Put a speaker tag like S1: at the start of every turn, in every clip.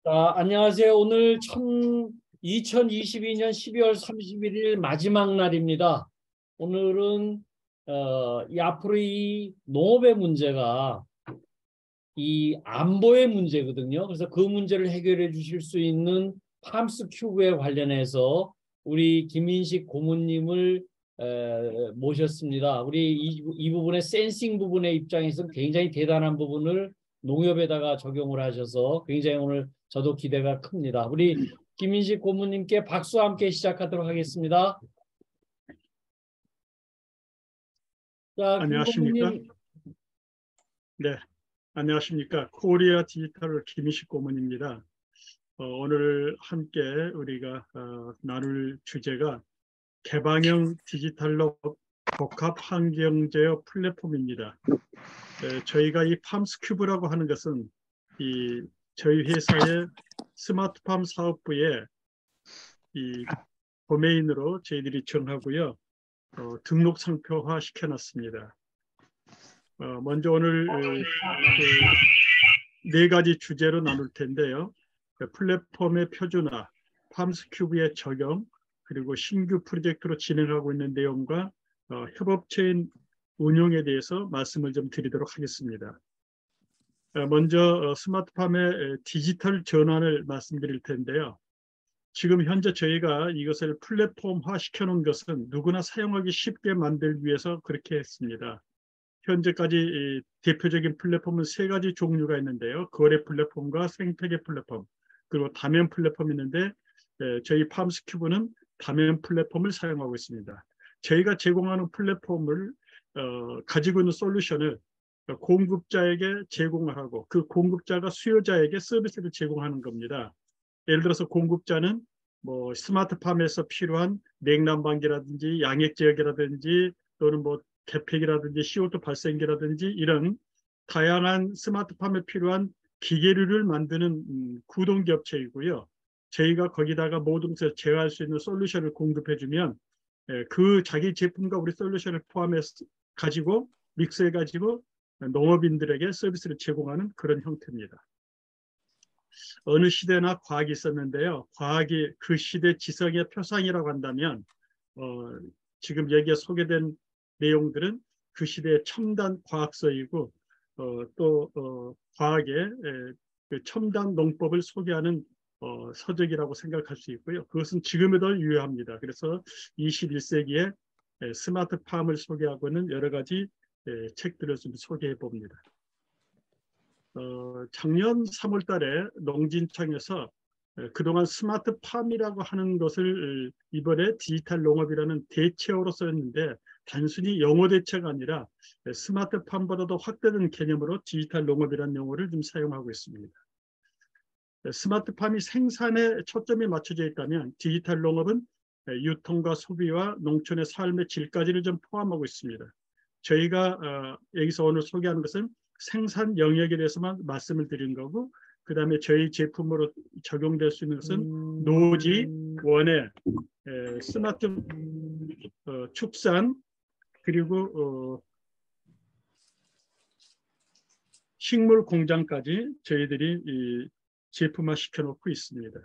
S1: 안녕하세요. 오늘 2022년 12월 31일 마지막 날입니다. 오늘은 이 앞으로 이 농업의 문제가 이 안보의 문제거든요. 그래서 그 문제를 해결해 주실 수 있는 팜스 큐브에 관련해서 우리 김인식 고문님을 모셨습니다. 우리 이 부분의 센싱 부분의 입장에서는 굉장히 대단한 부분을 농협에다가 적용을 하셔서 굉장히 오늘 저도 기대가 큽니다. 우리 김인식 고문님께 박수와 함께 시작하도록 하겠습니다. 자, 김
S2: 안녕하십니까?
S1: 고문님.
S2: 네, 안녕하십니까? 코리아 디지털 김인식 고문입니다. 오늘 함께 우리가 나눌 주제가 개방형 디지털로 복합 환경제어 플랫폼입니다. 저희가 이 팜스큐브라고 하는 것은 저희 회사의 스마트팜 사업부에 이 도메인으로 저희들이 정하고요. 등록 상표화 시켜놨습니다. 먼저 오늘 네 가지 주제로 나눌 텐데요. 플랫폼의 표준화, 팜스큐브의 적용, 그리고 신규 프로젝트로 진행하고 있는 내용과 협업체인 운용에 대해서 말씀을 좀 드리도록 하겠습니다. 먼저 스마트팜의 디지털 전환을 말씀드릴 텐데요. 지금 현재 저희가 이것을 플랫폼화 시켜놓은 것은 누구나 사용하기 쉽게 만들기 위해서 그렇게 했습니다. 현재까지 대표적인 플랫폼은 세 가지 종류가 있는데요. 거래 플랫폼과 생태계 플랫폼, 그리고 다면 플랫폼이 있는데 저희 팜스큐브는 다면 플랫폼을 사용하고 있습니다. 저희가 제공하는 플랫폼을 가지고 있는 솔루션을 공급자에게 제공을 하고 그 공급자가 수요자에게 서비스를 제공하는 겁니다. 예를 들어서 공급자는 뭐 스마트팜에서 필요한 냉난방기라든지 양액제어기라든지 또는 뭐 개폐기라든지 CO2 발생기라든지 이런 다양한 스마트팜에 필요한 기계류를 만드는 구동기업체이고요. 저희가 거기다가 모든 것을 제어할 수 있는 솔루션을 공급해주면 그 자기 제품과 우리 솔루션을 포함해서 가지고 믹스해가지고 농업인들에게 서비스를 제공하는 그런 형태입니다. 어느 시대나 과학이 있었는데요. 과학이 그 시대 지성의 표상이라고 한다면 지금 여기에 소개된 내용들은 그 시대의 첨단 과학서이고 또 과학의 그 첨단 농법을 소개하는 서적이라고 생각할 수 있고요. 그것은 지금에도 유효합니다. 그래서 21세기에 스마트팜을 소개하고 있는 여러 가지 책들을 좀 소개해 봅니다. 작년 3월 달에 농진청에서 그동안 스마트팜이라고 하는 것을 이번에 디지털 농업이라는 대체어로 썼는데 단순히 영어 대체가 아니라 스마트팜보다도 확대된 개념으로 디지털 농업이라는 용어를 좀 사용하고 있습니다. 스마트팜이 생산에 초점이 맞춰져 있다면 디지털 농업은 유통과 소비와 농촌의 삶의 질까지를 좀 포함하고 있습니다. 저희가 여기서 오늘 소개하는 것은 생산 영역에 대해서만 말씀을 드린 거고 그 다음에 저희 제품으로 적용될 수 있는 것은 노지, 원예, 스마트 축산 그리고 식물 공장까지 저희들이 제품화 시켜놓고 있습니다.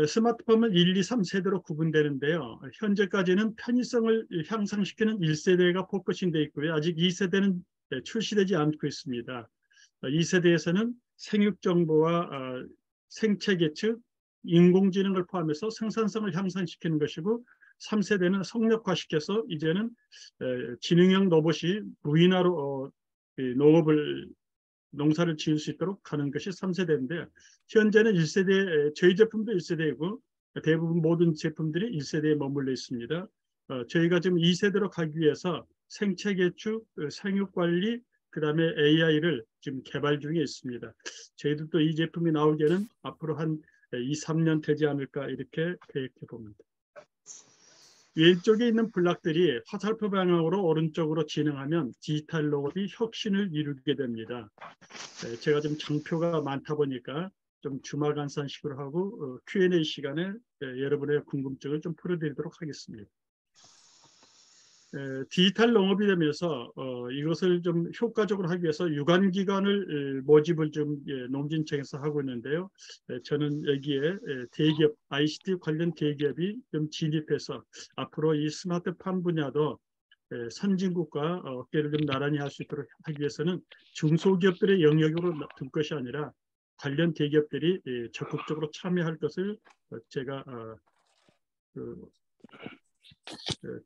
S2: 스마트팜은 1, 2, 3세대로 구분되는데요. 현재까지는 편의성을 향상시키는 1세대가 포커싱되어 있고요. 아직 2세대는 출시되지 않고 있습니다. 2세대에서는 생육정보와 생체 계측, 인공지능을 포함해서 생산성을 향상시키는 것이고 3세대는 성역화시켜서 이제는 지능형 로봇이 무인화로 농사를 지을 수 있도록 하는 것이 3세대인데 현재는 1세대, 저희 제품도 1세대이고 대부분 모든 제품들이 1세대에 머물러 있습니다. 저희가 지금 2세대로 가기 위해서 생체계축, 생육관리, 그 다음에 AI를 지금 개발 중에 있습니다. 저희들도 이 제품이 나오기에는 앞으로 한 2, 3년 되지 않을까 이렇게 계획해 봅니다. 왼쪽에 있는 블락들이 화살표 방향으로 오른쪽으로 진행하면 디지털 농업이 혁신을 이루게 됩니다. 제가 좀 장표가 많다 보니까 좀 주말간산식으로 하고 Q&A 시간에 여러분의 궁금증을 좀 풀어드리도록 하겠습니다. 디지털 농업이 되면서 이것을 좀 효과적으로 하기 위해서 유관기관을 모집을 좀 농진청에서 하고 있는데요. 저는 여기에 대기업, ICT 관련 대기업이 좀 진입해서 앞으로 이 스마트팜 분야도 선진국과 어깨를 좀 나란히 할 수 있도록 하기 위해서는 중소기업들의 영역으로 둘 것이 아니라 관련 대기업들이 적극적으로 참여할 것을 제가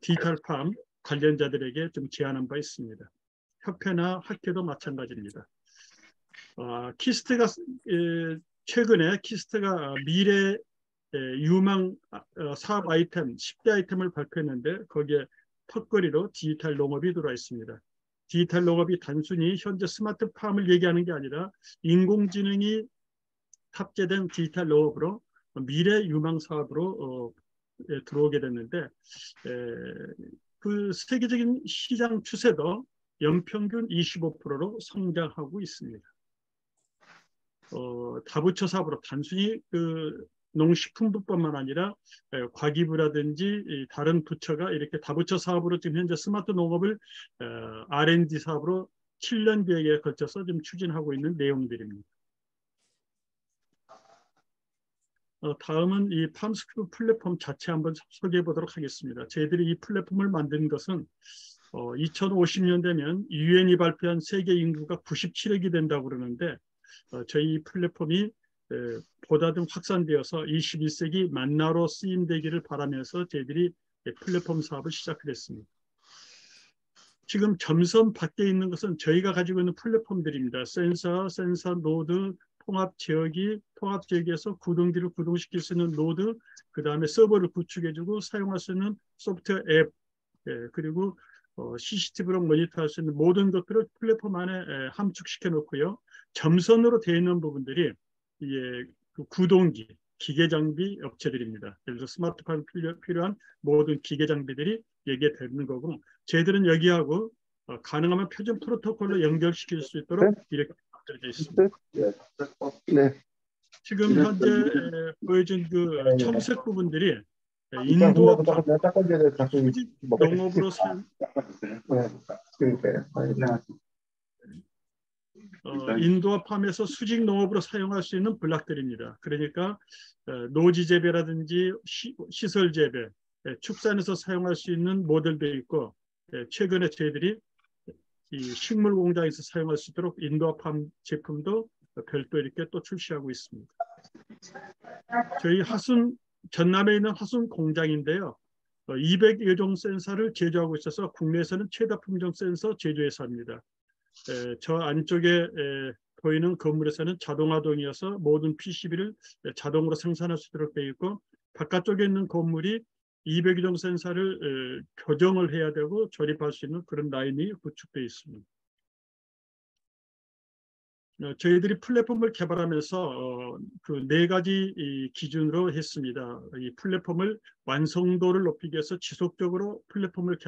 S2: 디지털팜 관련자들에게 좀 제안한 바 있습니다. 협회나 학회도 마찬가지입니다. 키스트가 최근에 키스트가 미래 유망 사업 아이템 10대 아이템을 발표했는데 거기에 턱걸이로 디지털 농업이 들어와 있습니다. 디지털 농업이 단순히 현재 스마트팜을 얘기하는 게 아니라 인공지능이 탑재된 디지털 농업으로 미래 유망 사업으로 들어오게 됐는데 그 세계적인 시장 추세도 연평균 25%로 성장하고 있습니다. 다부처 사업으로 단순히 그 농식품부뿐만 아니라 과기부라든지 다른 부처가 이렇게 다부처 사업으로 지금 현재 스마트 농업을 R&D 사업으로 7년 계획에 걸쳐서 좀 추진하고 있는 내용들입니다. 다음은 이 팜스큐브 플랫폼 자체 한번 소개해 보도록 하겠습니다. 저희들이 이 플랫폼을 만든 것은 2050년 되면 유엔이 발표한 세계 인구가 97억이 된다고 그러는데 저희 이 플랫폼이 보다 좀 확산되어서 21세기 만나로 쓰임되기를 바라면서 저희들이 플랫폼 사업을 시작했습니다. 지금 점선 밖에 있는 것은 저희가 가지고 있는 플랫폼들입니다. 센서 노드, 통합 지역에서 구동기를 구동시킬 수 있는 노드, 그 다음에 서버를 구축해주고 사용할 수 있는 소프트웨어 앱, 그리고 CCTV로 모니터할 수 있는 모든 것들을 플랫폼 안에 함축시켜 놓고요. 점선으로 되어 있는 부분들이 그 구동기, 기계 장비 업체들입니다. 예를 들어 스마트폰에 필요한 모든 기계 장비들이 여기에 되는 거고, 저희들은 여기하고 가능하면 표준 프로토콜로 연결시킬 수 있도록 이렇게 되어 있습니다. 지금 현재 보여준 그 청색 부분들이 인도어 수직 농업으로 인도어 팜에서 수직 농업으로 사용할 수 있는 블락들입니다. 그러니까 노지 재배라든지 시설 재배, 축산에서 사용할 수 있는 모델도 있고, 최근에 저희들이 이 식물 공장에서 사용할 수 있도록 인도어 팜 제품도 별도 이렇게 또 출시하고 있습니다. 저희 전남에 있는 화순 공장인데요. 200여 종 센서를 제조하고 있어서 국내에서는 최다 품종 센서 제조회사입니다. 저 안쪽에 보이는 건물에서는 자동화동이어서 모든 PCB를 자동으로 생산할 수 있도록 되어 있고, 바깥쪽에 있는 건물이 200여 종 센서를 교정을 해야 되고 조립할 수 있는 그런 라인이 구축되어 있습니다. 저희들이 플랫폼을 개발하면서 그 4가지 기준으로 했습니다. 이 플랫폼을 완성도를 높이기 위해서 지속적으로 플랫폼을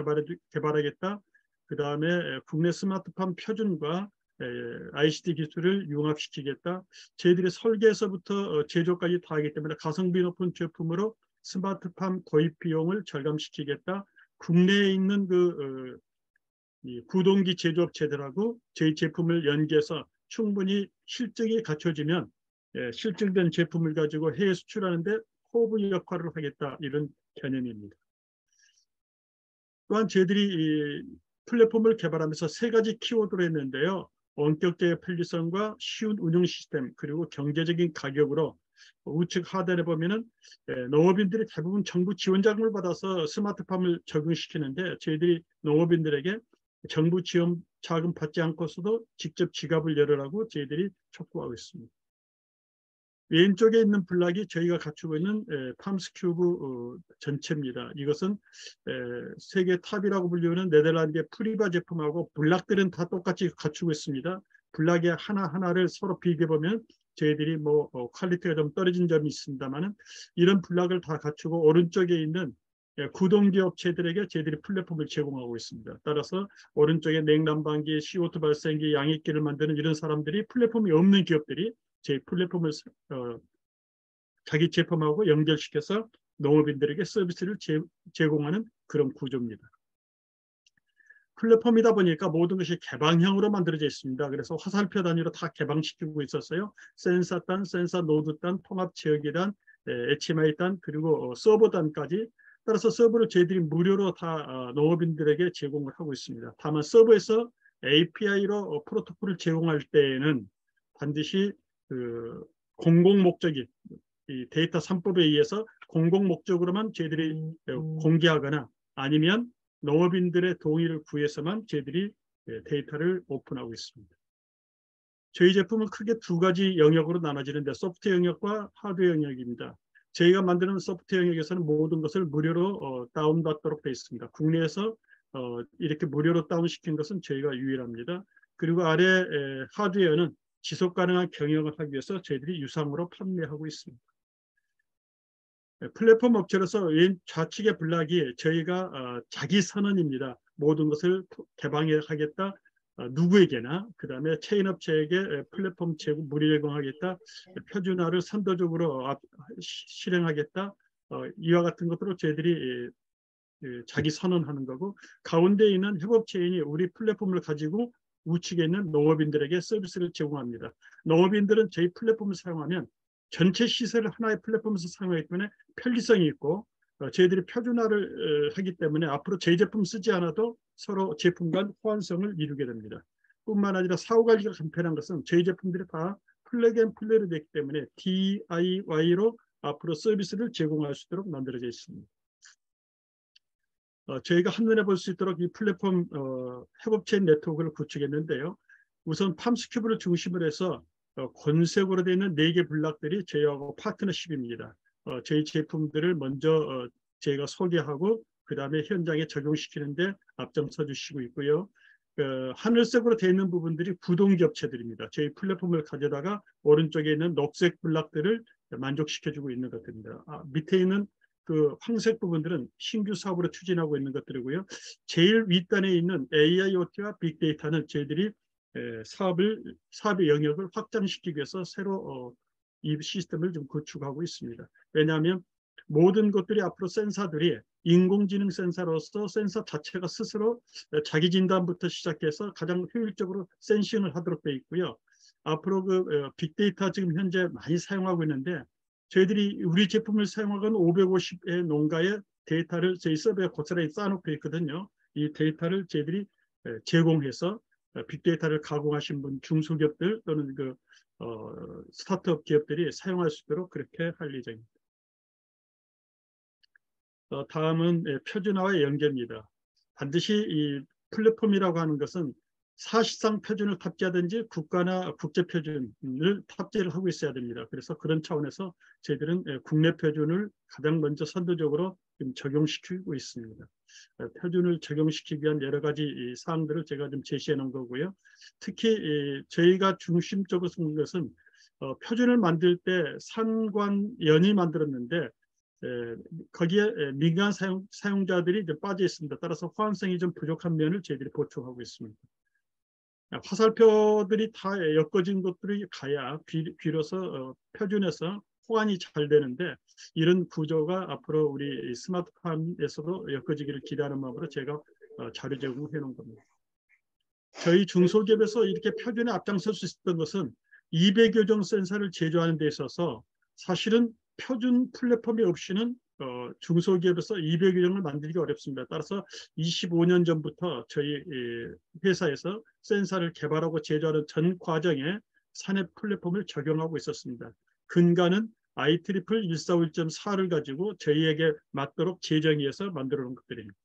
S2: 개발하겠다. 그 다음에 국내 스마트팜 표준과 ICT 기술을 융합시키겠다. 저희들이 설계에서부터 제조까지 다 하기 때문에 가성비 높은 제품으로 스마트팜 도입 비용을 절감시키겠다. 국내에 있는 그 구동기 제조업체들하고 저희 제품을 연계해서 충분히 실증이 갖춰지면 실증된 제품을 가지고 해외 수출하는데 호브 역할을 하겠다, 이런 개념입니다. 또한 저희들이 이 플랫폼을 개발하면서 3가지 키워드를 했는데요. 원격적인 편리성과 쉬운 운영 시스템, 그리고 경제적인 가격으로 우측 하단에 보면은 농업인들이 대부분 정부 지원 자금을 받아서 스마트팜을 적용시키는데, 저희들이 농업인들에게 정부 지원 자금 받지 않고서도 직접 지갑을 열으라고 저희들이 촉구하고 있습니다. 왼쪽에 있는 블락이 저희가 갖추고 있는 팜스큐브 전체입니다. 이것은 세계 탑이라고 불리우는 네덜란드의 프리바 제품하고 블락들은 다 똑같이 갖추고 있습니다. 블락의 하나하나를 서로 비교해보면 저희들이 퀄리티가 좀 떨어진 점이 있습니다만, 이런 블락을 다 갖추고 오른쪽에 있는 구동기 업체들에게 저희들이 플랫폼을 제공하고 있습니다. 따라서 오른쪽에 냉난방기, CO2 발생기, 양익기를 만드는 이런 사람들이, 플랫폼이 없는 기업들이 저희 플랫폼을 자기 제품하고 연결시켜서 농업인들에게 서비스를 제공하는 그런 구조입니다. 플랫폼이다 보니까 모든 것이 개방형으로 만들어져 있습니다. 그래서 화살표 단위로 다 개방시키고 있었어요. 센서 단, 센서 노드 단, 통합 지역이 단, HMI 단, 그리고 서버 단까지. 따라서 서버를 저희들이 무료로 다 농업인들에게 제공을 하고 있습니다. 다만 서버에서 API로 프로토콜을 제공할 때에는 반드시 그 공공 목적이 이 데이터 3법에 의해서 공공 목적으로만 저희들이 공개하거나 아니면 농업인들의 동의를 구해서만 저희들이 데이터를 오픈하고 있습니다. 저희 제품은 크게 두 가지 영역으로 나눠지는데 소프트웨어 영역과 하드웨어 영역입니다. 저희가 만드는 소프트웨어 영역에서는 모든 것을 무료로 다운받도록 되어 있습니다. 국내에서 이렇게 무료로 다운시킨 것은 저희가 유일합니다. 그리고 아래 하드웨어는 지속 가능한 경영을 하기 위해서 저희들이 유상으로 판매하고 있습니다. 플랫폼 업체로서 좌측의 블락이 저희가 자기 선언입니다. 모든 것을 개방하겠다. 누구에게나 그 다음에 체인 업체에게 플랫폼 무료 제공하겠다. 표준화를 선도적으로 실행하겠다. 이와 같은 것으로 저희들이 자기 선언하는 거고 가운데 있는 협업 체인이 우리 플랫폼을 가지고 우측에 있는 농업인들에게 서비스를 제공합니다. 농업인들은 저희 플랫폼을 사용하면 전체 시설을 하나의 플랫폼에서 사용하기 때문에 편리성이 있고 저희들이 표준화를 하기 때문에 앞으로 저희 제품 쓰지 않아도 서로 제품 간 호환성을 이루게 됩니다. 뿐만 아니라 사후관리가 간편한 것은 저희 제품들이 다 플래그 앤 플레이로 되기 때문에 DIY로 앞으로 서비스를 제공할 수 있도록 만들어져 있습니다. 저희가 한눈에 볼 수 있도록 이 플랫폼 협업체인 네트워크를 구축했는데요. 우선 팜스큐브를 중심으로 해서 권색으로 되어 있는 4개 블락들이 저희하고 파트너십입니다. 저희 제품들을 먼저 저희가 소개하고 그 다음에 현장에 적용시키는데 앞장서 주시고 있고요. 하늘색으로 되어 있는 부분들이 부동기업체들입니다. 저희 플랫폼을 가져다가 오른쪽에 있는 녹색 블락들을 만족시켜주고 있는 것들입니다. 밑에 있는 그 황색 부분들은 신규 사업으로 추진하고 있는 것들이고요. 제일 윗단에 있는 AIoT와 빅데이터는 저희들이 사업의 영역을 확장시키기 위해서 새로 이 시스템을 좀 구축하고 있습니다. 왜냐하면 모든 것들이 앞으로 센서들이 인공지능 센서로서 센서 자체가 스스로 자기 진단부터 시작해서 가장 효율적으로 센싱을 하도록 되어 있고요. 앞으로 그 빅데이터 지금 현재 많이 사용하고 있는데 저희들이 우리 제품을 사용하는 550의 농가의 데이터를 저희 서버에 고스란히 쌓아놓고 있거든요. 이 데이터를 저희들이 제공해서 빅데이터를 가공하신 분, 중소기업들 또는 그 스타트업 기업들이 사용할 수 있도록 그렇게 할 예정입니다. 다음은 표준화와 연계입니다. 반드시 이 플랫폼이라고 하는 것은 사실상 표준을 탑재하든지 국가나 국제 표준을 탑재를 하고 있어야 됩니다. 그래서 그런 차원에서 저희들은 국내 표준을 가장 먼저 선도적으로 적용시키고 있습니다. 표준을 적용시키기 위한 여러 가지 사항들을 제가 좀 제시해 놓은 거고요. 특히 저희가 중심적으로 쓴 것은 표준을 만들 때 상관연이 만들었는데 거기에 민간 사용자들이 좀 빠져 있습니다. 따라서 호환성이 좀 부족한 면을 저희들이 보충하고 있습니다. 화살표들이 다 엮어진 것들이 가야 비로소 표준에서 호환이 잘 되는데 이런 구조가 앞으로 우리 스마트팜에서도 엮어지기를 기대하는 마음으로 제가 자료 제공해 놓은 겁니다. 저희 중소기업에서 이렇게 표준에 앞장설 수 있었던 것은 200여 종 센서를 제조하는 데 있어서 사실은 표준 플랫폼이 없이는 중소기업에서 200여 종을 만들기 어렵습니다. 따라서 25년 전부터 저희 회사에서 센서를 개발하고 제조하는 전 과정에 사내 플랫폼을 적용하고 있었습니다. 근간은 IEEE 141.4를 가지고 저희에게 맞도록 제정해서 만들어 놓은 것들입니다.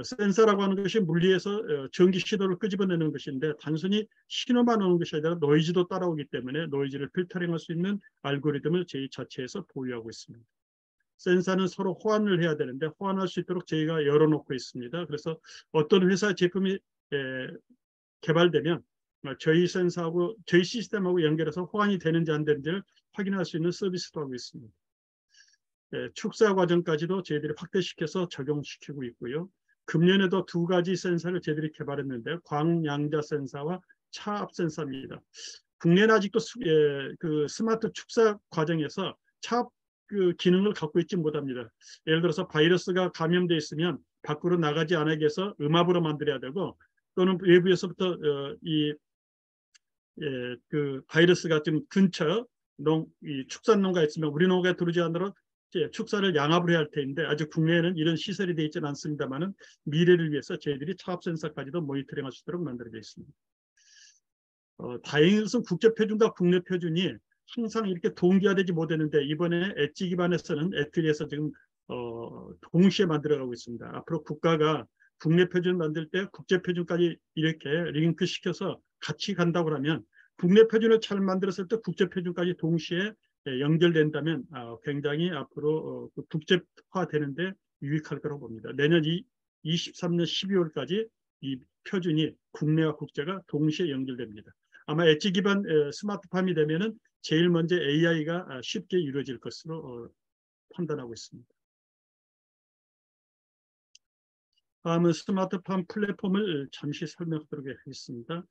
S2: 센서라고 하는 것이 물리에서 전기 신호를 끄집어내는 것인데 단순히 신호만 오는 것이 아니라 노이즈도 따라오기 때문에 노이즈를 필터링할 수 있는 알고리즘을 저희 자체에서 보유하고 있습니다. 센서는 서로 호환을 해야 되는데 호환할 수 있도록 저희가 열어놓고 있습니다. 그래서 어떤 회사 제품이 개발되면 저희 센서하고 저희 시스템하고 연결해서 호환이 되는지 안 되는지를 확인할 수 있는 서비스도 하고 있습니다. 축사 과정까지도 저희들이 확대시켜서 적용시키고 있고요. 금년에도 2가지 센서를 저희들이 개발했는데 광양자 센서와 차압 센서입니다. 국내는 아직도 그 스마트 축사 과정에서 차압 그 기능을 갖고 있지 못합니다. 예를 들어서 바이러스가 감염돼 있으면 밖으로 나가지 않게 해서 음압으로 만들어야 되고, 또는 외부에서부터 그 바이러스가 좀 근처 이 축산농가에 있으면 우리 농가에 들어오지 않도록 축사를 양압을 해야 할 텐데, 아직 국내에는 이런 시설이 되어 있지는 않습니다만은 미래를 위해서 저희들이 차압 센서까지도 모니터링할 수 있도록 만들어져 있습니다. 다행히 것은 국제 표준과 국내 표준이 항상 이렇게 동기화되지 못했는데, 이번에 엣지 기반에서는 애플에서 지금 동시에 만들어가고 있습니다. 앞으로 국가가 국내 표준 만들 때 국제 표준까지 이렇게 링크 시켜서 같이 간다고 하면, 국내 표준을 잘 만들었을 때 국제 표준까지 동시에 연결된다면 굉장히 앞으로 국제화되는데 유익할 거라고 봅니다. 내년 23년 12월까지 이 표준이 국내와 국제가 동시에 연결됩니다. 아마 엣지 기반 스마트팜이 되면은 제일 먼저 AI가 쉽게 이루어질 것으로 판단하고 있습니다. 다음은 스마트팜 플랫폼을 잠시 설명하도록 하겠습니다.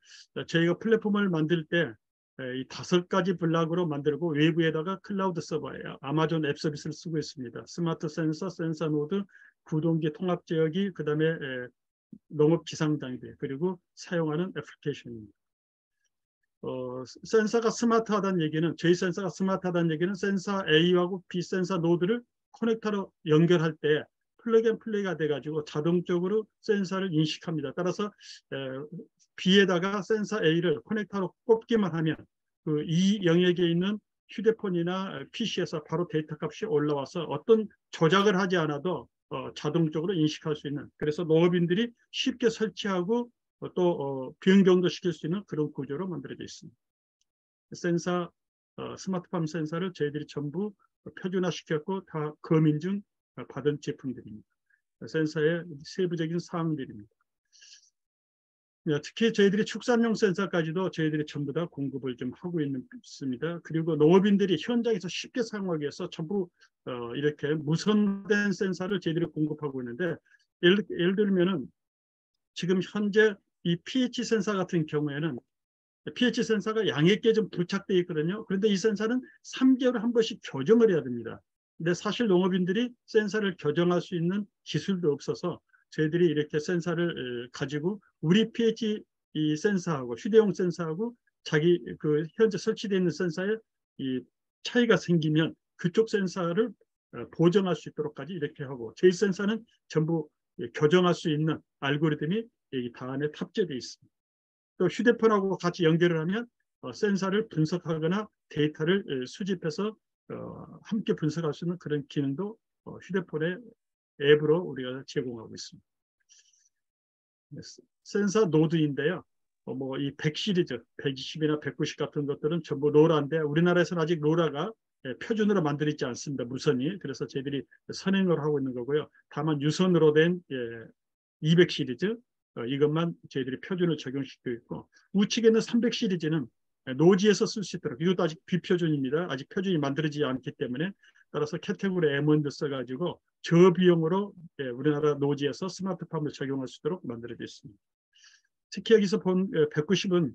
S2: 저희가 플랫폼을 만들 때 이 5가지 블록으로 만들고, 외부에다가 클라우드 서버예요. 아마존 앱 서비스를 쓰고 있습니다. 스마트 센서, 센서 노드, 구동기 통합 제어기, 그 다음에 농업 기상 장비, 그리고 사용하는 애플리케이션입니다. 센서가 스마트하다는 얘기는, 저희 센서가 스마트하다는 얘기는 센서 A하고 B 센서 노드를 커넥터로 연결할 때 플러그 앤 플레이가 돼가지고 자동적으로 센서를 인식합니다. 따라서 B에다가 센서 A를 커넥터로 꼽기만 하면 이 영역에 있는 휴대폰이나 PC에서 바로 데이터 값이 올라와서 어떤 조작을 하지 않아도 자동적으로 인식할 수 있는, 그래서 농업인들이 쉽게 설치하고 또 변경도 시킬 수 있는 그런 구조로 만들어져 있습니다. 센서, 스마트팜 센서를 저희들이 전부 표준화시켰고 다 검인증 받은 제품들입니다. 센서의 세부적인 사항들입니다. 특히 저희들이 축산용 센서까지도 저희들이 전부 다 공급을 좀 하고 있습니다. 그리고 농업인들이 현장에서 쉽게 사용하기 위해서 전부 이렇게 무선된 센서를 저희들이 공급하고 있는데, 예를 들면은 지금 현재 이 pH 센서 같은 경우에는 pH 센서가 양액계에 좀 부착되어 있거든요. 그런데 이 센서는 3개월에 한 번씩 교정을 해야 됩니다. 근데 사실 농업인들이 센서를 교정할 수 있는 기술도 없어서 저희들이 이렇게 센서를 가지고 우리 pH 이 센서하고 휴대용 센서하고 자기 그 현재 설치되어 있는 센서에 이 차이가 생기면 그쪽 센서를 보정할 수 있도록까지 이렇게 하고, 저희 센서는 전부 교정할 수 있는 알고리즘이 여기 다 안에 탑재되어 있습니다. 또 휴대폰하고 같이 연결을 하면 센서를 분석하거나 데이터를 수집해서 함께 분석할 수 있는 그런 기능도 휴대폰의 앱으로 우리가 제공하고 있습니다. 센서 노드인데요. 이 100 시리즈, 120이나 190 같은 것들은 전부 로라인데, 우리나라에서는 아직 로라가 표준으로 만들어있지 않습니다. 무선이. 그래서 저희들이 선행을 하고 있는 거고요. 다만 유선으로 된 200 시리즈, 이것만 저희들이 표준을 적용시키고 있고, 우측에 있는 300 시리즈는 노지에서 쓸 수 있도록, 이것도 아직 비표준입니다. 아직 표준이 만들어지지 않기 때문에, 따라서 캐테고리 M1도 써가지고 저비용으로 우리나라 노지에서 스마트팜을 적용할 수 있도록 만들어져 있습니다. 특히 여기서 본 190은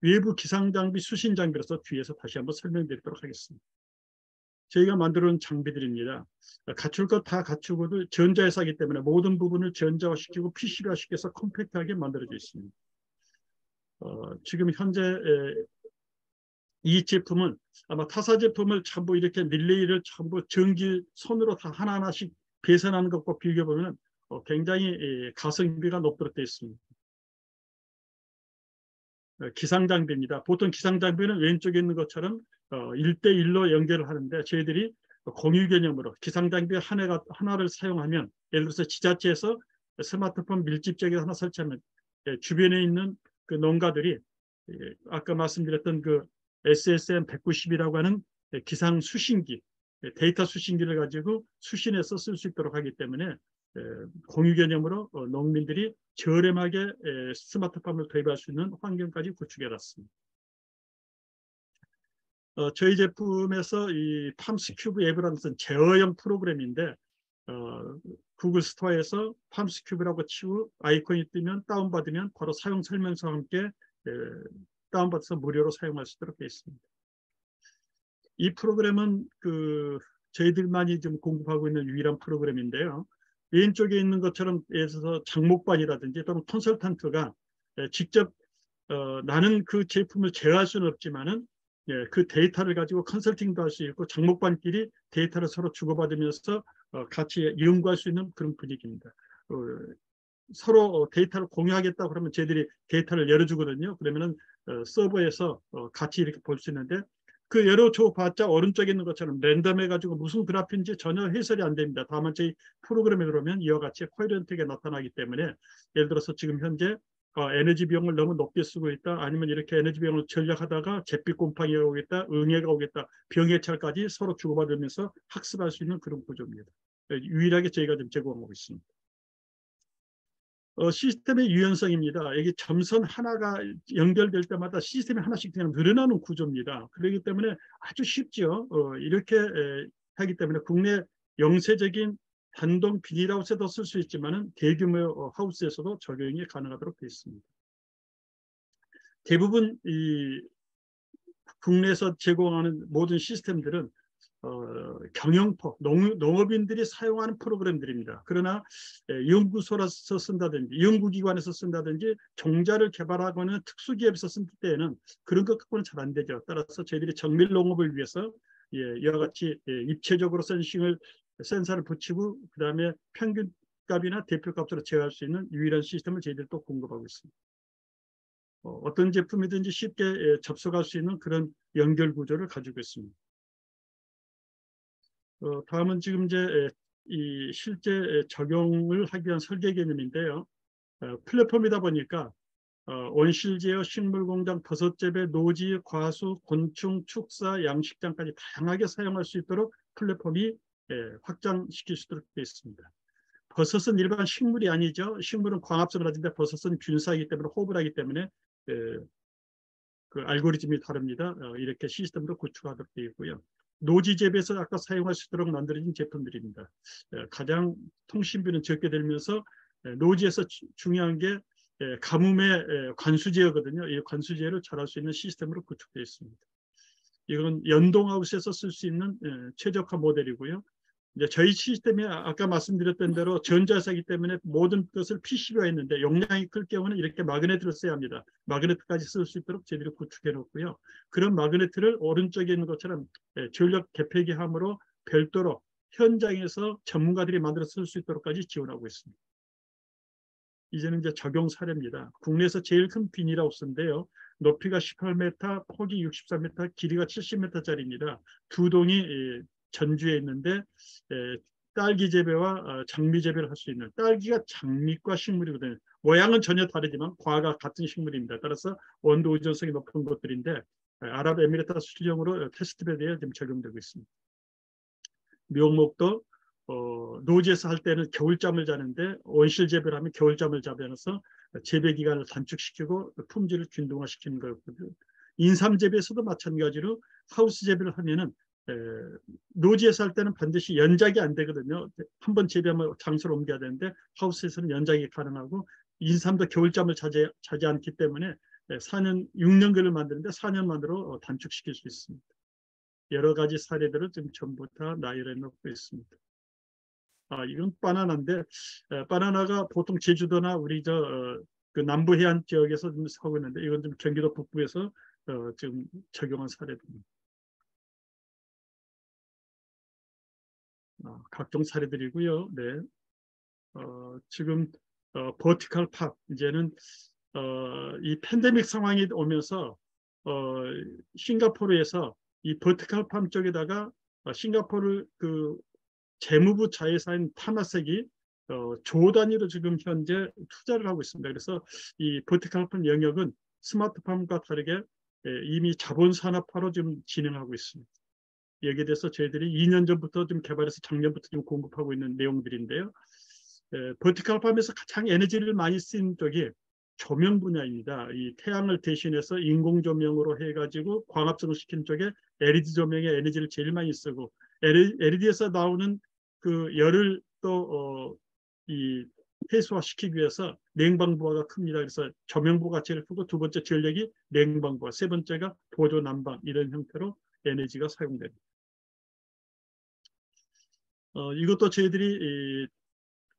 S2: 외부 기상장비, 수신장비로서 뒤에서 다시 한번 설명드리도록 하겠습니다. 저희가 만들어놓은 장비들입니다. 갖출 것 다 갖추고도 전자회사이기 때문에 모든 부분을 전자화시키고 PCB화시켜서 컴팩트하게 만들어져 있습니다. 지금 현재 이 제품은 아마 타사 제품을 전부 이렇게 릴레이를 전부 전기 손으로 다 하나하나씩 배선하는 것과 비교해보면 굉장히 가성비가 높도록 되어 있습니다. 기상장비입니다. 보통 기상장비는 왼쪽에 있는 것처럼 1대1로 연결을 하는데, 저희들이 공유 개념으로 기상장비 하나를 사용하면, 예를 들어서 지자체에서 스마트폰 밀집지역에 하나 설치하면 주변에 있는 그 농가들이 아까 말씀드렸던 그 SSM 190이라고 하는 기상 수신기, 데이터 수신기를 가지고 수신해서 쓸 수 있도록 하기 때문에 공유 개념으로 농민들이 저렴하게 스마트팜을 도입할 수 있는 환경까지 구축해놨습니다. 저희 제품에서 이 팜스큐브 앱이라는 것은 제어형 프로그램인데, 구글 스토어에서 팜스큐브라고 치고 아이콘이 뜨면 다운받으면 바로 사용 설명서와 함께 다운받아서 무료로 사용할 수 있도록 되어 있습니다. 이 프로그램은 저희들만이 좀 공급하고 있는 유일한 프로그램인데요. 왼쪽에 있는 것처럼 예를 들어서 장목반이라든지 또는 컨설턴트가 직접 나는 그 제품을 제어할 수는 없지만은 그 데이터를 가지고 컨설팅도 할 수 있고 장목반끼리 데이터를 서로 주고받으면서 같이 연구할 수 있는 그런 분위기입니다. 서로 데이터를 공유하겠다 그러면 저희들이 데이터를 열어주거든요. 그러면은 서버에서 같이 이렇게 볼 수 있는데 그 열어줘 봤자 오른쪽에 있는 것처럼 랜덤해가지고 무슨 그래프인지 전혀 해설이 안 됩니다. 다만 저희 프로그램에 들어오면 이와 같이 코헤런트하게 나타나기 때문에 예를 들어서 지금 현재 에너지 비용을 너무 높게 쓰고 있다. 아니면 이렇게 에너지 비용을 전략하다가 잿빛 곰팡이가 오겠다. 응애가 오겠다. 병해찰까지 서로 주고받으면서 학습할 수 있는 그런 구조입니다. 유일하게 저희가 좀 제공하고 있습니다. 시스템의 유연성입니다. 여기 점선 하나가 연결될 때마다 시스템이 하나씩 그냥 늘어나는 구조입니다. 그렇기 때문에 아주 쉽죠. 이렇게 하기 때문에 국내 영세적인 단독 비닐하우스에도 쓸 수 있지만 대규모 하우스에서도 적용이 가능하도록 되어 있습니다. 대부분 이 국내에서 제공하는 모든 시스템들은 경영포, 농업인들이 사용하는 프로그램들입니다. 그러나 연구소에서 쓴다든지 연구기관에서 쓴다든지 종자를 개발하거나 특수기업에서 쓴 때에는 그런 것 갖고는 잘 안 되죠. 따라서 저희들이 정밀 농업을 위해서 이와 같이 입체적으로 센서를 붙이고 그 다음에 평균값이나 대표값으로 제어할 수 있는 유일한 시스템을 저희들이 또 공급하고 있습니다. 어떤 제품이든지 쉽게 접속할 수 있는 그런 연결 구조를 가지고 있습니다. 다음은 지금 이제 이 실제 적용을 하기 위한 설계 개념인데요. 플랫폼이다 보니까 온실 제어, 식물 공장, 버섯 재배, 노지, 과수, 곤충, 축사, 양식장까지 다양하게 사용할 수 있도록 플랫폼이 확장시킬 수 있도록 되어 있습니다. 버섯은 일반 식물이 아니죠. 식물은 광합성을 하는데 버섯은 균사이기 때문에 호흡을 하기 때문에 그 알고리즘이 다릅니다. 이렇게 시스템도 구축하도록 되어 있고요. 노지 재배에서 아까 사용할 수 있도록 만들어진 제품들입니다. 가장 통신비는 적게 들면서 노지에서 중요한 게 가뭄의 관수제어거든요. 이 관수제어를 잘할 수 있는 시스템으로 구축되어 있습니다. 이건 연동하우스에서 쓸 수 있는 최적화 모델이고요. 이제 저희 시스템이 아까 말씀드렸던 대로 전자사이기 때문에 모든 것을 PCB화 했는데 용량이 클 경우는 이렇게 마그네트를 써야 합니다. 마그네트까지 쓸 수 있도록 저희들이 구축해 놓고요. 그런 마그네트를 오른쪽에 있는 것처럼 전력 개폐기함으로 별도로 현장에서 전문가들이 만들어 쓸 수 있도록까지 지원하고 있습니다. 이제는 이제 적용 사례입니다. 국내에서 제일 큰 비닐하우스인데요. 높이가 18m, 폭이 64m, 길이가 70m짜리입니다. 두 동이 전주에 있는데 딸기 재배와 장미 재배를 할 수 있는 딸기가 장미과 식물이거든요. 모양은 전혀 다르지만 과가 같은 식물입니다. 따라서 온도 의존성이 높은 것들인데 아랍에미리트 수출용으로 테스트베드에 지금 적용되고 있습니다. 묘목도 노지에서 할 때는 겨울잠을 자는데 온실 재배를 하면 겨울잠을 자면서 재배 기간을 단축시키고 품질을 균등화시키는 거였거든요. 인삼 재배에서도 마찬가지로 하우스 재배를 하면은 노지에서 할 때는 반드시 연작이 안 되거든요. 한번 재배하면 장소를 옮겨야 되는데 하우스에서는 연작이 가능하고 인삼도 겨울잠을 자지 않기 때문에 6년근을 만드는데 4년 만으로 단축시킬 수 있습니다. 여러 가지 사례들을 지금 전부 다 나열해 놓고 있습니다. 이건 바나나인데 바나나가 보통 제주도나 우리 그 남부 해안 지역에서 좀 하고 있는데 이건 좀 경기도 북부에서 지금 적용한 사례입니다. 각종 사례들이고요. 네. 지금 버티컬 팝 이제는 이 팬데믹 상황이 오면서 싱가포르에서 이 버티컬 팜 쪽에다가 싱가포르 그 재무부 자회사인 타마색이 조 단위로 지금 현재 투자를 하고 있습니다. 그래서 이 버티컬 팜 영역은 스마트팜과 다르게 이미 자본 산업화로 지금 진행하고 있습니다. 여기에 대해서 저희들이 2년 전부터 좀 개발해서 작년부터 좀 공급하고 있는 내용들인데요. 버티컬 팜에서 가장 에너지를 많이 쓴 쪽이 조명 분야입니다. 이 태양을 대신해서 인공 조명으로 해가지고 광합성을 시키는 쪽에 LED 조명에 에너지를 제일 많이 쓰고 LED에서 나오는 그 열을 또 이 해소화시키기 위해서 냉방부하가 큽니다. 그래서 조명부가 제일 크고 두 번째 전력이 냉방부, 세 번째가 보조 난방 이런 형태로 에너지가 사용됩니다. 이것도 저희들이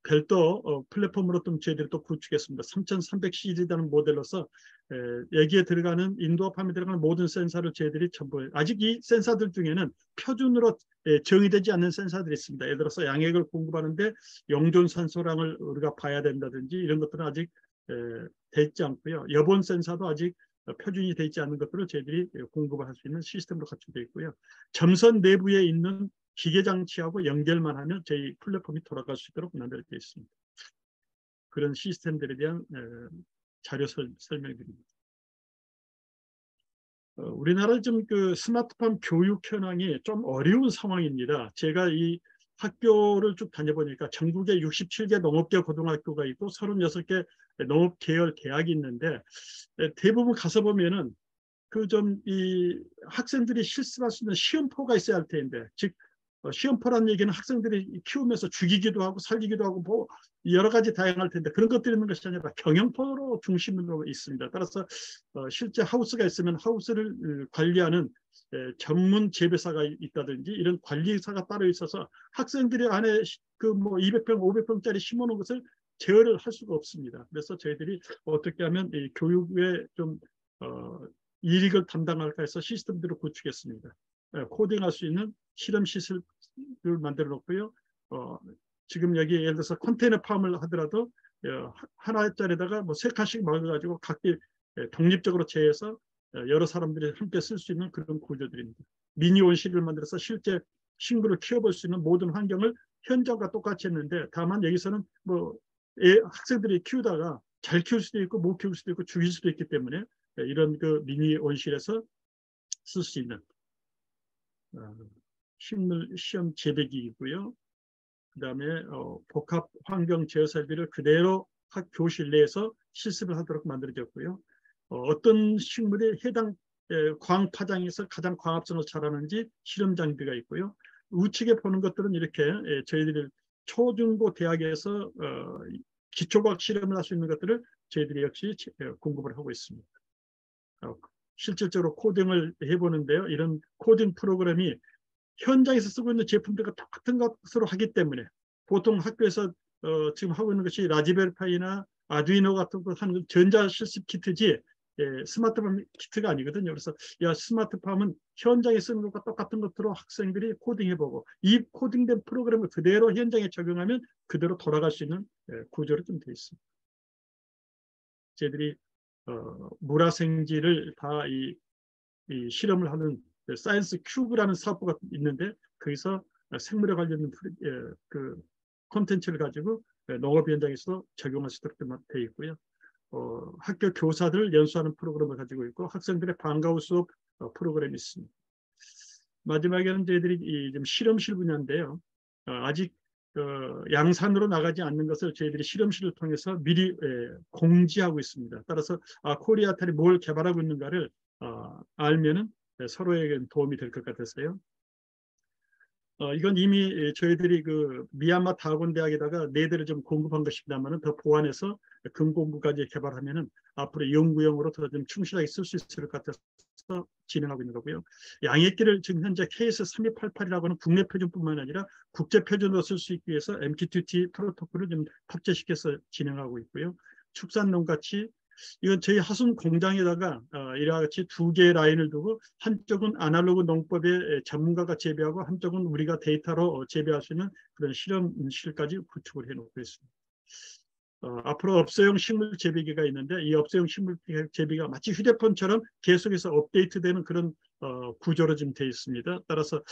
S2: 별도 플랫폼으로 좀 저희들이 또 구축했습니다. 3300 시리즈라는 모델로서 여기에 들어가는 인도어 팜에 들어가는 모든 센서를 저희들이 전부 아직 이 센서들 중에는 표준으로 정의되지 않는 센서들이 있습니다. 예를 들어서 양액을 공급하는데 영존 산소량을 우리가 봐야 된다든지 이런 것들은 아직 돼 있지 않고요. 여본 센서도 아직 표준이 되어 있지 않는 것들을 저희들이 공급을 할 수 있는 시스템으로 갖춰져 있고요. 점선 내부에 있는 기계 장치하고 연결만 하면 저희 플랫폼이 돌아갈 수 있도록 만들어져 있습니다. 그런 시스템들에 대한 자료 설명드립니다. 우리나라 좀 그 스마트팜 교육 현황이 좀 어려운 상황입니다. 제가 이 학교를 쭉 다녀보니까 전국에 67개 농업계 고등학교가 있고 36개 농업 계열 대학이 있는데 대부분 가서 보면은 그 좀 이 학생들이 실습할 수 있는 시험포가 있어야 할 텐데, 즉 시험포라는 얘기는 학생들이 키우면서 죽이기도 하고 살리기도 하고 뭐 여러 가지 다양할 텐데 그런 것들이 있는 것이 아니라 경영포로 중심으로 있습니다. 따라서 실제 하우스가 있으면 하우스를 관리하는 전문 재배사가 있다든지 이런 관리사가 따로 있어서 학생들이 안에 그 뭐 200평, 500평짜리 심어놓은 것을 제어를 할 수가 없습니다. 그래서 저희들이 어떻게 하면 이 교육에 좀 이익을 담당할까 해서 시스템들을 구축했습니다. 코딩할 수 있는 실험 시설을 만들어 놓고요. 지금 여기 예를 들어서 컨테이너 팜을 하더라도 하나짜리다가 뭐 3칸씩 막아가지고 각기 독립적으로 재해서 여러 사람들이 함께 쓸 수 있는 그런 구조들입니다. 미니 온실을 만들어서 실제 식물을 키워볼 수 있는 모든 환경을 현장과 똑같이 했는데 다만 여기서는 뭐 학생들이 키우다가 잘 키울 수도 있고 못 키울 수도 있고 죽일 수도 있기 때문에 이런 그 미니 온실에서 쓸 수 있는 식물 시험 재배기이고요. 그다음에 복합 환경 제어 설비를 그대로 학 교실 내에서 실습을 하도록 만들어졌고요. 어떤 식물이 해당 광 파장에서 가장 광합성을 잘하는지 실험 장비가 있고요. 우측에 보는 것들은 이렇게 저희들이 초중고 대학에서 기초과학 실험을 할 수 있는 것들을 저희들이 역시 공급을 하고 있습니다. 실질적으로 코딩을 해보는데요. 이런 코딩 프로그램이 현장에서 쓰고 있는 제품들과 똑같은 것으로 하기 때문에 보통 학교에서 지금 하고 있는 것이 라즈베리 파이나 아두이노 같은 거 하는 전자 실습 키트지 스마트팜 키트가 아니거든요. 그래서 스마트팜은 현장에 쓰는 것과 똑같은 것으로 학생들이 코딩해보고 이 코딩된 프로그램을 그대로 현장에 적용하면 그대로 돌아갈 수 있는 구조로 좀 되어 있습니다. 저희들이 물화생지를 다 이 실험을 하는 사이언스 큐브라는 사업부가 있는데 거기서 생물에 관련된 그 콘텐츠를 가지고 농업 현장에서 적용할 수 있도록 되어 있고요. 학교 교사들 연수하는 프로그램을 가지고 있고 학생들의 방과후 수업 프로그램이 있습니다. 마지막에는 저희들이 좀 실험실 분야인데요. 아직 양산으로 나가지 않는 것을 저희들이 실험실을 통해서 미리 공지하고 있습니다. 따라서 코리아탈이 뭘 개발하고 있는가를 알면은 서로에게 도움이 될 것 같았어요. 이건 이미 저희들이 그 미얀마 다곤 대학에다가 4대를 좀 공급한 것입니다만은 더 보완해서 금공구까지 개발하면은 앞으로 연구용으로 더 좀 충실하게 쓸 수 있을 것 같아서 진행하고 있는 거고요. 양액기를 지금 현재 KS3288이라고 하는 국내 표준뿐만 아니라 국제 표준으로 쓸 수 있기 위해서 MQTT 프로토콜을 좀 탑재시켜서 진행하고 있고요. 축산농가치 이건 저희 하순 공장에다가 이와 같이 2개의 라인을 두고 한쪽은 아날로그 농법의 전문가가 재배하고 한쪽은 우리가 데이터로 재배할 수 있는 그런 실험실까지 구축을 해놓고 있습니다. 앞으로 업소용 식물 재배기가 있는데 이 업소용 식물 재배기가 마치 휴대폰처럼 계속해서 업데이트되는 그런 구조로 지금 되어 있습니다. 따라서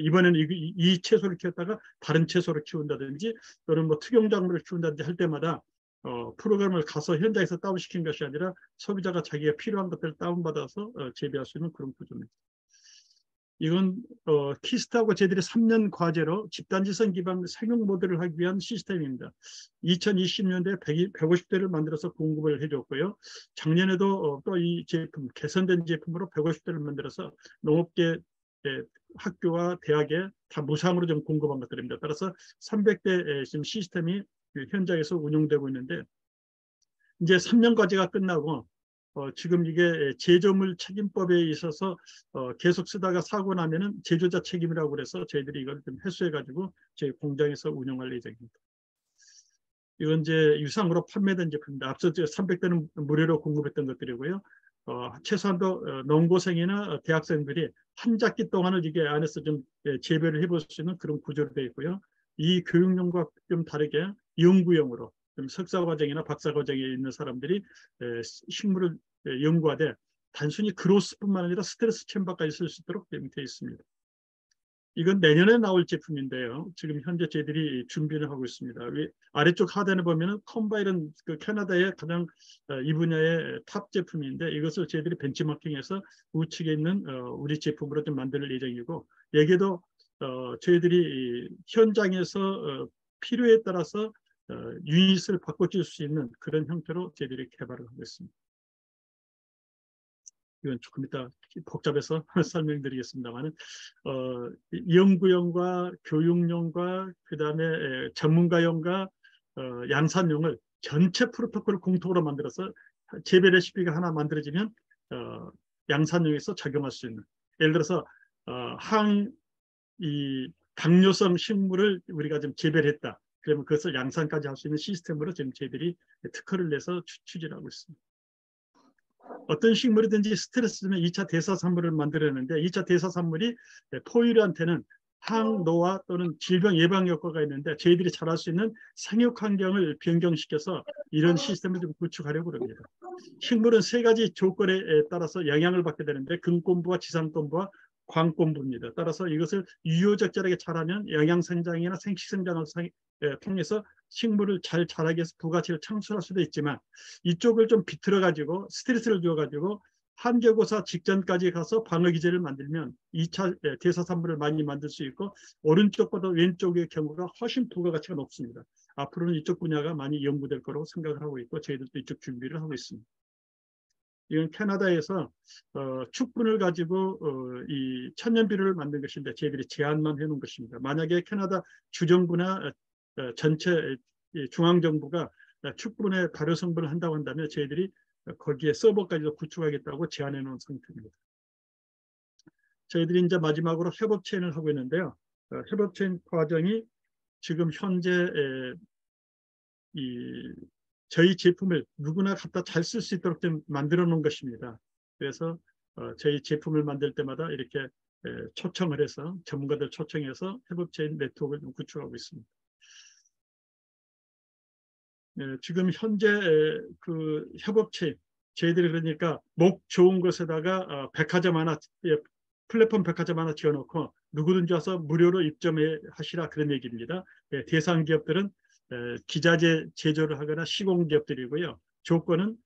S2: 이번에는 이 채소를 키웠다가 다른 채소를 키운다든지 또는 뭐 특용작물을 키운다든지 할 때마다 프로그램을 가서 현장에서 다운시킨 것이 아니라 소비자가 자기가 필요한 것들을 다운받아서 재배할 수 있는 그런 구조입니다. 이건 키스트하고 저희들이 3년 과제로 집단지성 기반 생육 모델을 하기 위한 시스템입니다. 2020년도에 150대를 만들어서 공급을 해줬고요. 작년에도 또 이 제품, 개선된 제품으로 150대를 만들어서 농업계 학교와 대학에 다 무상으로 좀 공급한 것들입니다. 따라서 300대 지금 시스템이 현장에서 운영되고 있는데 이제 3년 과제가 끝나고 지금 이게 제조물 책임법에 있어서 계속 쓰다가 사고 나면은 제조자 책임이라고 그래서 저희들이 이걸 좀 해소해가지고 저희 공장에서 운영할 예정입니다. 이건 이제 유상으로 판매된 제품입니다. 앞서 300대는 무료로 공급했던 것들이고요. 최소한도 농고생이나 대학생들이 한 학기 동안을 이게 안에서 좀 재배를 해볼 수 있는 그런 구조로 되어 있고요. 이 교육용과 좀 다르게 연구용으로 좀 석사과정이나 박사과정에 있는 사람들이 식물을 연구하되 단순히 그로스뿐만 아니라 스트레스 챔버까지 쓸 수 있도록 되어 있습니다. 이건 내년에 나올 제품인데요. 지금 현재 저희들이 준비를 하고 있습니다. 아래쪽 하단에 보면은 컴바일은 그 캐나다의 가장 이 분야의 탑 제품인데 이것을 저희들이 벤치마킹해서 우측에 있는 우리 제품으로 좀 만들 예정이고 여기에도 저희들이 현장에서 필요에 따라서 유닛을 바꿔줄 수 있는 그런 형태로 저희들이 개발을 하고 있습니다. 이건 조금 이따 복잡해서 설명드리겠습니다만 연구용과 교육용과 그다음에 전문가용과 양산용을 전체 프로토콜을 공통으로 만들어서 재배 레시피가 하나 만들어지면 양산용에서 적용할 수 있는 예를 들어서 이 당뇨성 식물을 우리가 좀 재배를 했다. 그러면 그것을 양산까지 할 수 있는 시스템으로 지금 저희들이 특허를 내서 추진하고 있습니다. 어떤 식물이든지 스트레스 주면 2차 대사산물을 만들어내는데 2차 대사산물이 포유류한테는 항노화 또는 질병 예방 효과가 있는데 저희들이 잘할 수 있는 생육 환경을 변경시켜서 이런 시스템을 좀 구축하려고 합니다. 식물은 세 가지 조건에 따라서 영향을 받게 되는데 근권부와 지상권부와 광권부입니다. 따라서 이것을 유효적절하게 잘하면 영양생장이나 생식생장을 통해서 식물을 잘 자라게 해서 부가치를 창출할 수도 있지만 이쪽을 좀 비틀어가지고 스트레스를 주어가지고 한계고사 직전까지 가서 방어기제를 만들면 2차 대사산물을 많이 만들 수 있고 오른쪽보다 왼쪽의 경우가 훨씬 부가가치가 높습니다. 앞으로는 이쪽 분야가 많이 연구될 거라고 생각을 하고 있고 저희들도 이쪽 준비를 하고 있습니다. 이건 캐나다에서 축분을 가지고 이 천연비료를 만든 것인데 저희들이 제안만 해놓은 것입니다. 만약에 캐나다 주정부나 전체 중앙정부가 축분의 발효 성분을 한다고 한다면 저희들이 거기에 서버까지도 구축하겠다고 제안해 놓은 상태입니다. 저희들이 이제 마지막으로 협업 체인을 하고 있는데요. 협업 체인 과정이 지금 현재 저희 제품을 누구나 갖다 잘 쓸 수 있도록 좀 만들어 놓은 것입니다. 그래서 저희 제품을 만들 때마다 이렇게 초청을 해서 전문가들 초청해서 협업체인 네트워크를 구축하고 있습니다. 지금 현재 그 협업체 저희들이 그러니까 목 좋은 곳에다가 백화점 하나 플랫폼 백화점 하나 지어놓고 누구든지 와서 무료로 입점하시라 그런 얘기입니다. 대상 기업들은 기자재 제조를 하거나 시공기업들이고요. 조건은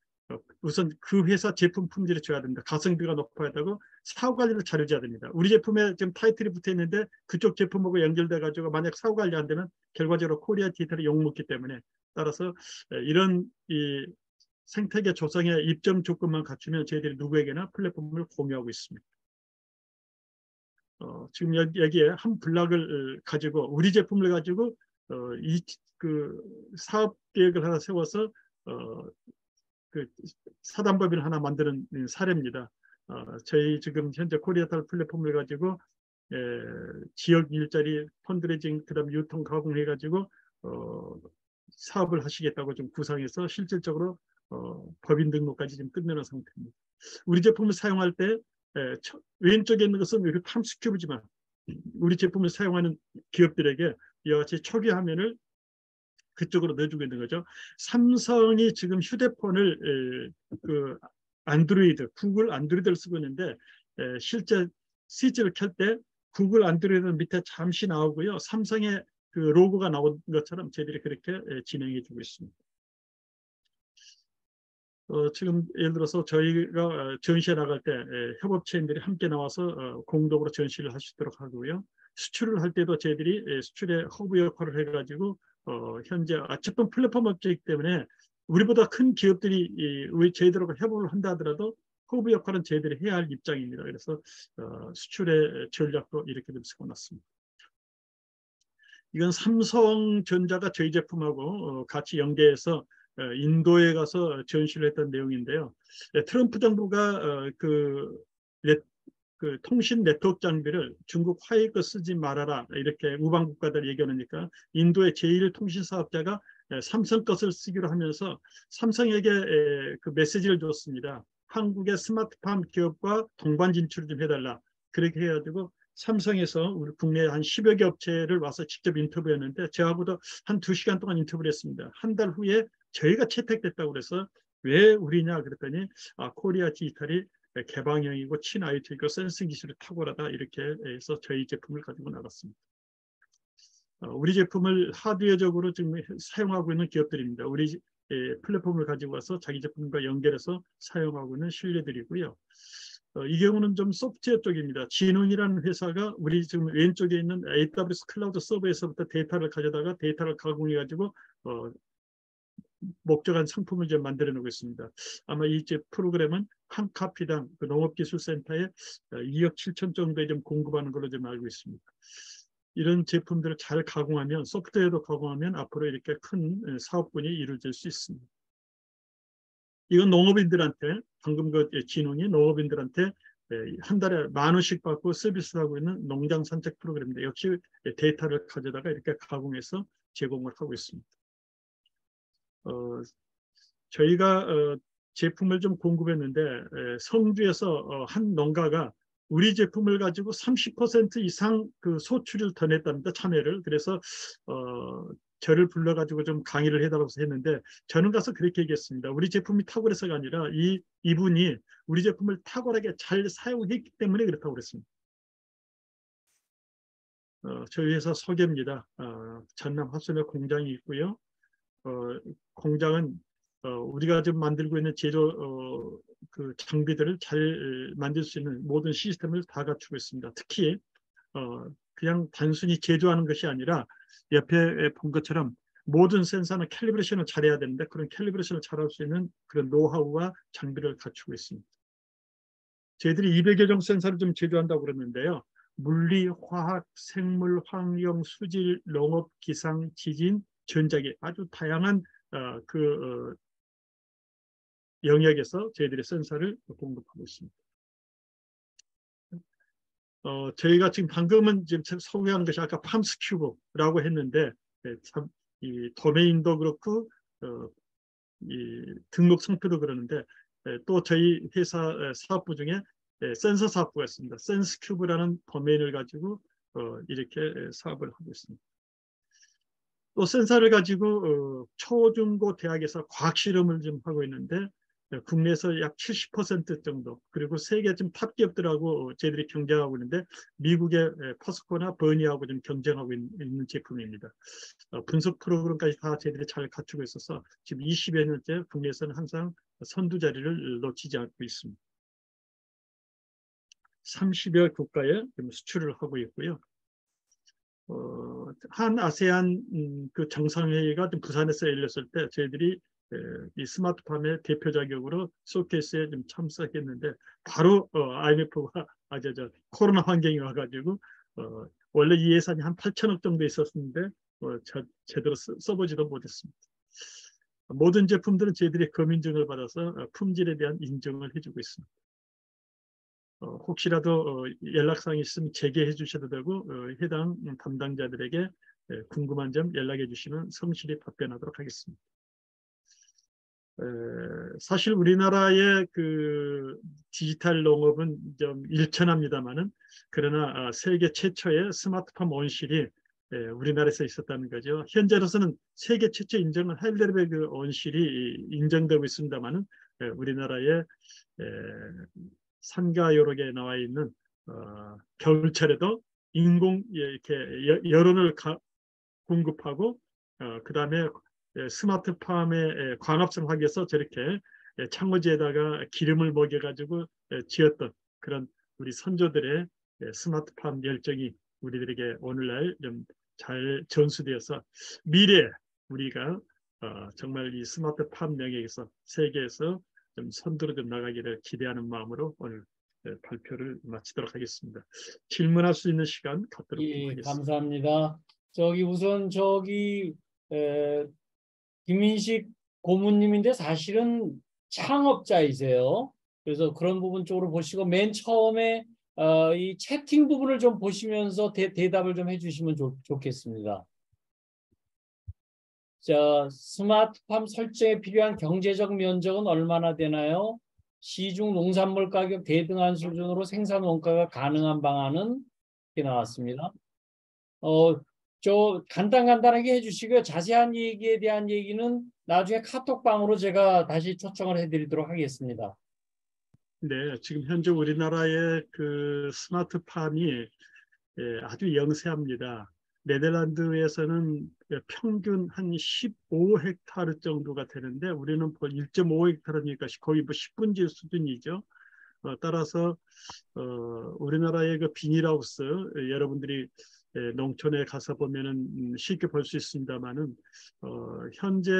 S2: 우선 그 회사 제품 품질을 줘야 됩니다. 가성비가 높아야 되고 사후 관리를 잘해줘야 됩니다. 우리 제품에 지금 타이틀이 붙어 있는데 그쪽 제품하고 연결돼 가지고 만약 사후 관리 안 되면 결과적으로 코리아 디지털이 욕먹기 때문에 따라서 이런 이 생태계 조성의 입점 조건만 갖추면 저희들이 누구에게나 플랫폼을 공유하고 있습니다. 지금 여기에 한 블락을 가지고 우리 제품을 가지고 그 사업 계획을 하나 세워서 그 사단법인을 하나 만드는 사례입니다. 저희 지금 현재 코리아탈 플랫폼을 가지고 지역 일자리 펀드레이징 그다음 유통 가공해 가지고 사업을 하시겠다고 좀 구상해서 실질적으로 법인 등록까지 좀 끝내는 상태입니다. 우리 제품을 사용할 때 왼쪽에 있는 것은 우리 팜스큐브지만 우리 제품을 사용하는 기업들에게 이와 같이 초기 화면을 그쪽으로 내주고 있는 거죠. 삼성이 지금 휴대폰을 그 안드로이드, 구글 안드로이드를 쓰고 있는데 실제 스위치를 켤 때 구글 안드로이드는 밑에 잠시 나오고요. 삼성의 그 로고가 나온 것처럼 저희들이 그렇게 진행해 주고 있습니다. 지금 예를 들어서 저희가 전시회 나갈 때 협업체인들이 함께 나와서 공동으로 전시를 할 수 있도록 하고요. 수출을 할 때도 저희들이 수출의 허브 역할을 해가지고 현재 어쨌든 플랫폼 업체이기 때문에 우리보다 큰 기업들이 저희들하고 협업을 한다 하더라도 허브 역할은 저희들이 해야 할 입장입니다. 그래서 수출의 전략도 이렇게 좀 세워놨습니다. 이건 삼성전자가 저희 제품하고 같이 연계해서 인도에 가서 전시를 했던 내용인데요. 트럼프 정부가 그 통신 네트워크 장비를 중국 화웨이 거 쓰지 말아라 이렇게 우방 국가들 얘기하니까 인도의 제1 통신 사업자가 삼성 것을 쓰기로 하면서 삼성에게 그 메시지를 줬습니다. 한국의 스마트팜 기업과 동반 진출을 좀 해달라. 그렇게 해가지고 삼성에서 우리 국내 한 10여 개 업체를 와서 직접 인터뷰했는데 저하고도 한 2시간 동안 인터뷰를 했습니다. 한 달 후에 저희가 채택됐다고 그래서 왜 우리냐 그랬더니 코리아 디지털이 개방형이고 친IoT이고 센싱 기술이 탁월하다 이렇게 해서 저희 제품을 가지고 나갔습니다. 우리 제품을 하드웨어적으로 지금 사용하고 있는 기업들입니다. 우리 플랫폼을 가지고 와서 자기 제품과 연결해서 사용하고 있는 신뢰들이고요. 이 경우는 좀 소프트웨어 쪽입니다. 진원이라는 회사가 우리 지금 왼쪽에 있는 AWS 클라우드 서버에서부터 데이터를 가져다가 데이터를 가공해가지고 목적한 상품을 이제 만들어내고 있습니다. 아마 이 프로그램은 한 카피당 그 농업기술센터에 2억 7천 정도에 좀 공급하는 걸로 좀 알고 있습니다. 이런 제품들을 잘 가공하면 소프트웨어도 가공하면 앞으로 이렇게 큰 사업군이 이루어질 수 있습니다. 이건 농업인들한테 방금 그 진흥이 농업인들한테 한 달에 10,000원씩 받고 서비스를 하고 있는 농장 산책 프로그램인데 역시 데이터를 가져다가 이렇게 가공해서 제공을 하고 있습니다. 저희가 제품을 좀 공급했는데 성주에서 한 농가가 우리 제품을 가지고 30% 이상 그 소출을 더 냈답니다. 참외를. 그래서 저를 불러가지고 좀 강의를 해달라고 했는데 저는 가서 그렇게 얘기했습니다. 우리 제품이 탁월해서가 아니라 이분이 우리 제품을 탁월하게 잘 사용했기 때문에 그렇다고 그랬습니다. 저희 회사 소개입니다. 전남 화순에 공장이 있고요. 공장은 우리가 지금 만들고 있는 제조 그 장비들을 잘 만들 수 있는 모든 시스템을 다 갖추고 있습니다. 특히 그냥 단순히 제조하는 것이 아니라 옆에 본 것처럼 모든 센서는 캘리브레이션을 잘해야 되는데 그런 캘리브레이션을 잘할 수 있는 그런 노하우와 장비를 갖추고 있습니다. 저희들이 200여 종 센서를 좀 제조한다고 그러는데요. 물리, 화학, 생물, 환경, 수질, 농업, 기상, 지진, 전자기 아주 다양한 영역에서 저희들이 센서를 공급하고 있습니다. 저희가 지금 방금은 지금 소개한 것이 아까 팜스큐브라고 했는데 참 이 도메인도 그렇고 이 등록 상표도 그러는데 또 저희 회사 사업부 중에 센서 사업부가 있습니다. 센스큐브라는 도메인을 가지고 이렇게 사업을 하고 있습니다. 또 센서를 가지고 초중고 대학에서 과학 실험을 좀 하고 있는데 국내에서 약 70% 정도 그리고 세계 좀 탑 기업들하고 저희들이 경쟁하고 있는데 미국의 퍼스코나 버니하고 좀 경쟁하고 있는 제품입니다. 분석 프로그램까지 다 저희들이 잘 갖추고 있어서 지금 20여 년째 국내에서는 항상 선두 자리를 놓치지 않고 있습니다. 30여 국가에 수출을 하고 있고요. 한 아세안 그 정상회의가 부산에서 열렸을 때 저희들이 이 스마트팜의 대표 자격으로 쇼케이스에 좀 참석했는데 바로 IMF가 코로나 환경이 와가지고 원래 이 예산이 한 8천억 정도 있었는데 제대로 써보지도 못했습니다. 모든 제품들은 저희들이 검인증을 받아서 품질에 대한 인정을 해주고 있습니다. 혹시라도 연락사항이 있으면 제기해 주셔도 되고 해당 담당자들에게 궁금한 점 연락해 주시면 성실히 답변하도록 하겠습니다. 사실 우리나라의 그 디지털 농업은 좀 일천합니다만은 그러나 세계 최초의 스마트팜 온실이 우리나라에서 있었다는 거죠. 현재로서는 세계 최초 인정은 하이델베르그 온실이 인정되고 있습니다만은 우리나라의 산가 요록에 나와 있는 겨울철에도 인공 이렇게 여론을 공급하고 그 다음에 스마트팜의 광합성하기 위해서 저렇게 창호지에다가 기름을 먹여가지고 지었던 그런 우리 선조들의 스마트팜 열정이 우리들에게 오늘날 좀 잘 전수되어서 미래에 우리가 정말 이 스마트팜 영역에서 세계에서 좀 선두로 좀 나가기를 기대하는 마음으로 오늘 발표를 마치도록 하겠습니다. 질문할 수 있는 시간 갖도록 하겠습니다.
S1: 감사합니다. 우선 김민식 고문님인데 사실은 창업자이세요. 그래서 그런 부분 쪽으로 보시고 맨 처음에 이 채팅 부분을 좀 보시면서 대답을 좀 해주시면 좋겠습니다. 자, 스마트팜 설정에 필요한 경제적 면적은 얼마나 되나요? 시중 농산물 가격 대등한 수준으로 생산 원가가 가능한 방안은 이렇게 나왔습니다. 저 간단하게 해주시고요. 자세한 얘기에 대한 얘기는 나중에 카톡방으로 제가 다시 초청을 해드리도록 하겠습니다.
S2: 네, 지금 현재 우리나라의 그 스마트팜이 아주 영세합니다. 네덜란드에서는 평균 한 15헥타르 정도가 되는데 우리는 1.5헥타르니까 거의 뭐 10분지 수준이죠. 따라서 우리나라의 그 비닐하우스 여러분들이 농촌에 가서 보면은 쉽게 볼 수 있습니다만은 현재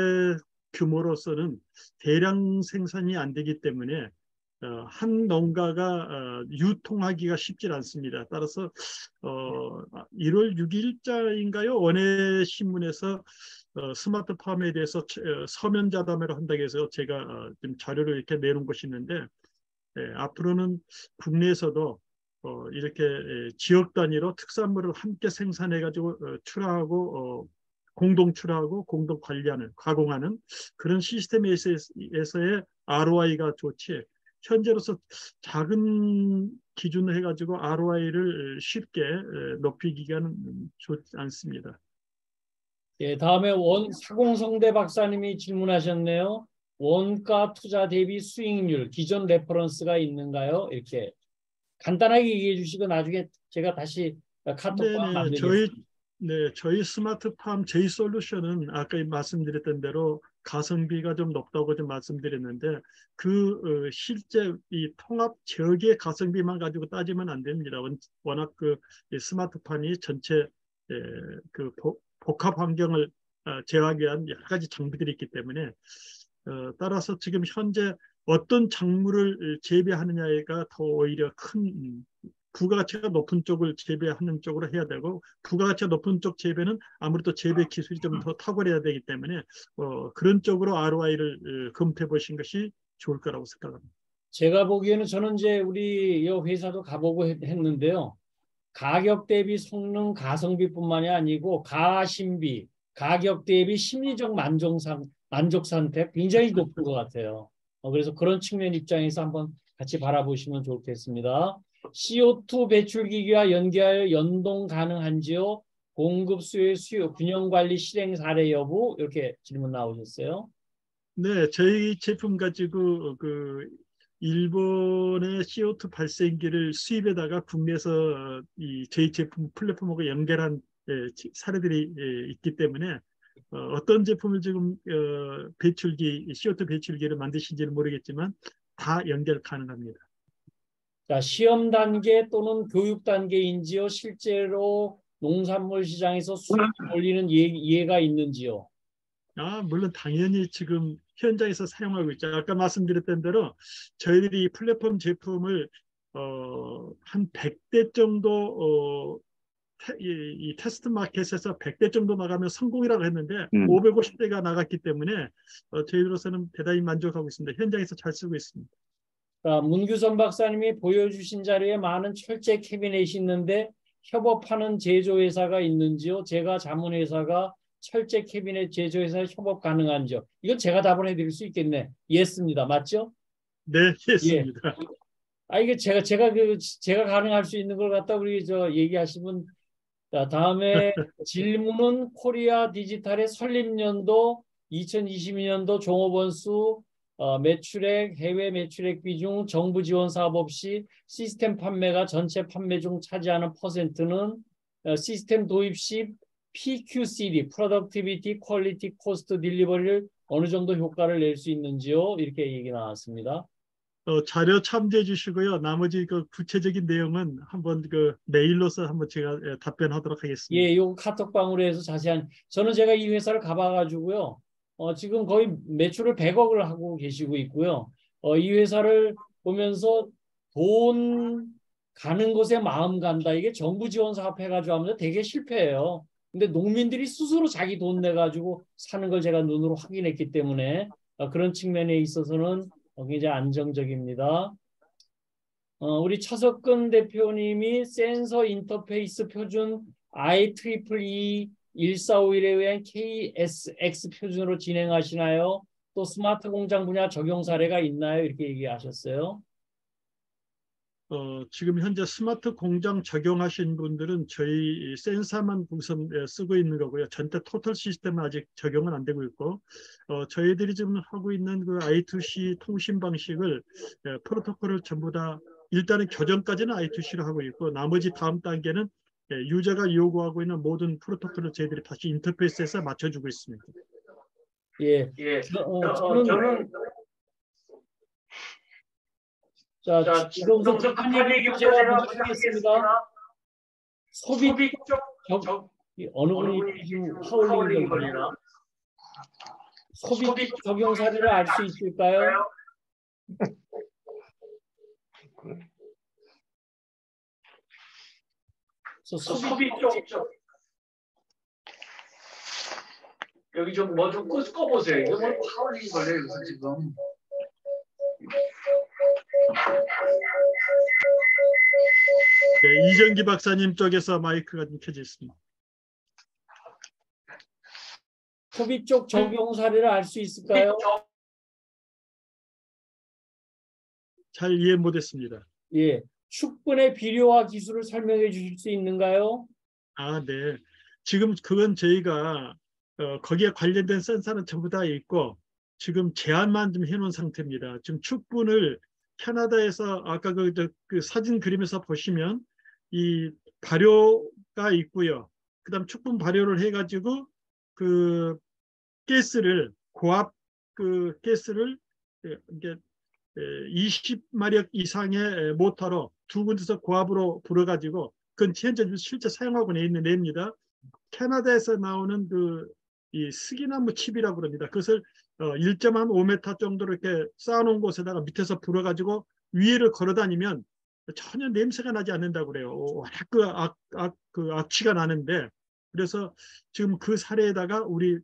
S2: 규모로서는 대량 생산이 안 되기 때문에 한 농가가 유통하기가 쉽지 않습니다. 따라서 1월 6일자인가요? 원외 신문에서 스마트팜에 대해서 서면 자담회를 한다고 해서 제가 좀 자료를 이렇게 내놓은 것이 있는데 앞으로는 국내에서도 이렇게 지역 단위로 특산물을 함께 생산해가지고 출하하고 공동 출하하고 공동 관리하는 가공하는 그런 시스템에서의 ROI가 좋지 현재로서 작은 기준을 해가지고 ROI를 쉽게 높이기가는 좋지 않습니다.
S1: 예, 다음에 사공성대 박사님이 질문하셨네요. 원가 투자 대비 수익률 기존 레퍼런스가 있는가요? 이렇게 간단하게 얘기해 주시고 나중에 제가 다시 카톡방
S2: 네네
S1: 만들겠습니다.
S2: 저희 스마트팜 J솔루션은 아까 말씀드렸던 대로 가성비가 좀 높다고 좀 말씀드렸는데 실제 이 통합 지역의 가성비만 가지고 따지면 안 됩니다. 워낙 그 스마트팜이 전체 그 복합 환경을 제어하기 위한 여러 가지 장비들이 있기 때문에 따라서 지금 현재 어떤 작물을 재배하느냐가 더 오히려 큰 부가가치가 높은 쪽을 재배하는 쪽으로 해야 되고 부가가치가 높은 쪽 재배는 아무래도 재배 기술이 좀 더 탁월해야 되기 때문에 그런 쪽으로 ROI를 검토해 보신 것이 좋을 거라고 생각합니다.
S1: 제가 보기에는 저는 이제 우리 이 회사도 가보고 했는데요. 가격 대비 성능 가성비뿐만이 아니고 가심비, 가격 대비 심리적 만족 상태 굉장히 높은 것 같아요. 그래서 그런 측면 입장에서 한번 같이 바라보시면 좋겠습니다. CO2 배출 기기와 연계하여 연동 가능한지요? 공급 수요 균형 관리 실행 사례 여부 이렇게 질문 나오셨어요.
S2: 네, 저희 제품 가지고 일본의 CO2 발생기를 수입에다가 국내에서 저희 제품 플랫폼하고 연결한 사례들이 있기 때문에 어떤 제품을 지금 CO2 배출기를 만드신지는 모르겠지만 다 연결 가능합니다.
S1: 자, 시험 단계 또는 교육 단계인지요? 실제로 농산물 시장에서 수익을 올리는 예가 있는지요?
S2: 물론 당연히 지금 현장에서 사용하고 있죠. 아까 말씀드렸던 대로 저희들이 이 플랫폼 제품을 한 100대 정도 이 테스트 마켓에서 100대 정도 나가면 성공이라고 했는데 550대가 나갔기 때문에 저희들로서는 대단히 만족하고 있습니다. 현장에서 잘 쓰고 있습니다.
S1: 문규선 박사님이 보여주신 자료에 많은 철제 캐비넷이 있는데 협업하는 제조회사가 있는지요? 제가 자문회사가 철제 캐비넷 제조회사 협업 가능한지요? 이건 제가 답을 해드릴 수 있겠네. 예스입니다. 맞죠?
S2: 네,
S1: 예.
S2: 했습니다.
S1: 이게 제가 가능할 수 있는 걸 갖다 우리 얘기하시면 자, 다음에 질문은 코리아 디지털의 설립연도 2022년도 종업원 수 매출액, 해외 매출액 비중, 정부 지원 사업 없이 시스템 판매가 전체 판매 중 차지하는 퍼센트는 시스템 도입 시 PQCD, Productivity, Quality, Cost, Delivery를 어느 정도 효과를 낼 수 있는지요? 이렇게 얘기 나왔습니다.
S2: 자료 참조해 주시고요. 나머지 그 구체적인 내용은 한번 메일로서 한번 제가 답변하도록 하겠습니다.
S1: 예, 요 카톡방으로 해서 저는 제가 이 회사를 가봐가지고요. 지금 거의 매출을 100억을 하고 계시고 있고요. 이 회사를 보면서 돈 가는 곳에 마음 간다. 이게 정부 지원 사업 해가지고 하면서 되게 실패해요. 근데 농민들이 스스로 자기 돈 내가지고 사는 걸 제가 눈으로 확인했기 때문에 그런 측면에 있어서는 굉장히 안정적입니다. 우리 차석근 대표님이 센서 인터페이스 표준 IEEE 1451에 의한 KSX 표준으로 진행하시나요? 또 스마트 공장 분야 적용 사례가 있나요? 이렇게 얘기하셨어요.
S2: 지금 현재 스마트 공장 적용하신 분들은 저희 센서만 우선 쓰고 있는 거고요. 전체 토탈 시스템은 아직 적용은 안 되고 있고, 저희들이 지금 하고 있는 그 I2C 통신 방식을 프로토콜을 전부 다 일단은 교정까지는 I2C로 하고 있고, 나머지 다음 단계는 유저가 요구하고 있는 모든 프로토콜을 저희들이 다시 인터페이스에서 맞춰주고 있습니다.
S1: 예, 저는 자, 지금부터 북한 얘기부터 제가 먼저 하겠습니다. 소비 쪽 어느 분이 지금 하울링 걸리나? 소비 쪽 적용 사례를 알 수 있을까요? 소비 쪽 여기 좀 뭐 좀 꺼보세요. 이거 뭐 하울링 걸려요, 지금.
S2: 네, 이정기 박사님 쪽에서 마이크가 좀 켜져 있습니다.
S1: 소비 쪽 적용 사례를 알 수 있을까요?
S2: 잘 이해 못했습니다.
S1: 예, 축분의 비료화 기술을 설명해 주실 수 있는가요?
S2: 네. 지금 그건 저희가 거기에 관련된 센서는 전부 다 있고 지금 제한만 좀 해놓은 상태입니다. 지금 축분을 캐나다에서 아까 그 사진 그림에서 보시면 이 발효가 있고요. 그다음 축분 발효를 해가지고 그 가스를 고압 그 가스를 이게 20마력 이상의 모터로 두 군데서 고압으로 불어가지고 그건 현재 실제 사용하고 있는 뇌입니다. 캐나다에서 나오는 이 스기나무 칩이라고 합니다. 그것을 1.5m 정도로 이렇게 쌓아놓은 곳에다가 밑에서 불어가지고 위를 걸어다니면 전혀 냄새가 나지 않는다고 그래요. 워낙 그 악취가 나는데 그래서 지금 그 사례에다가 우리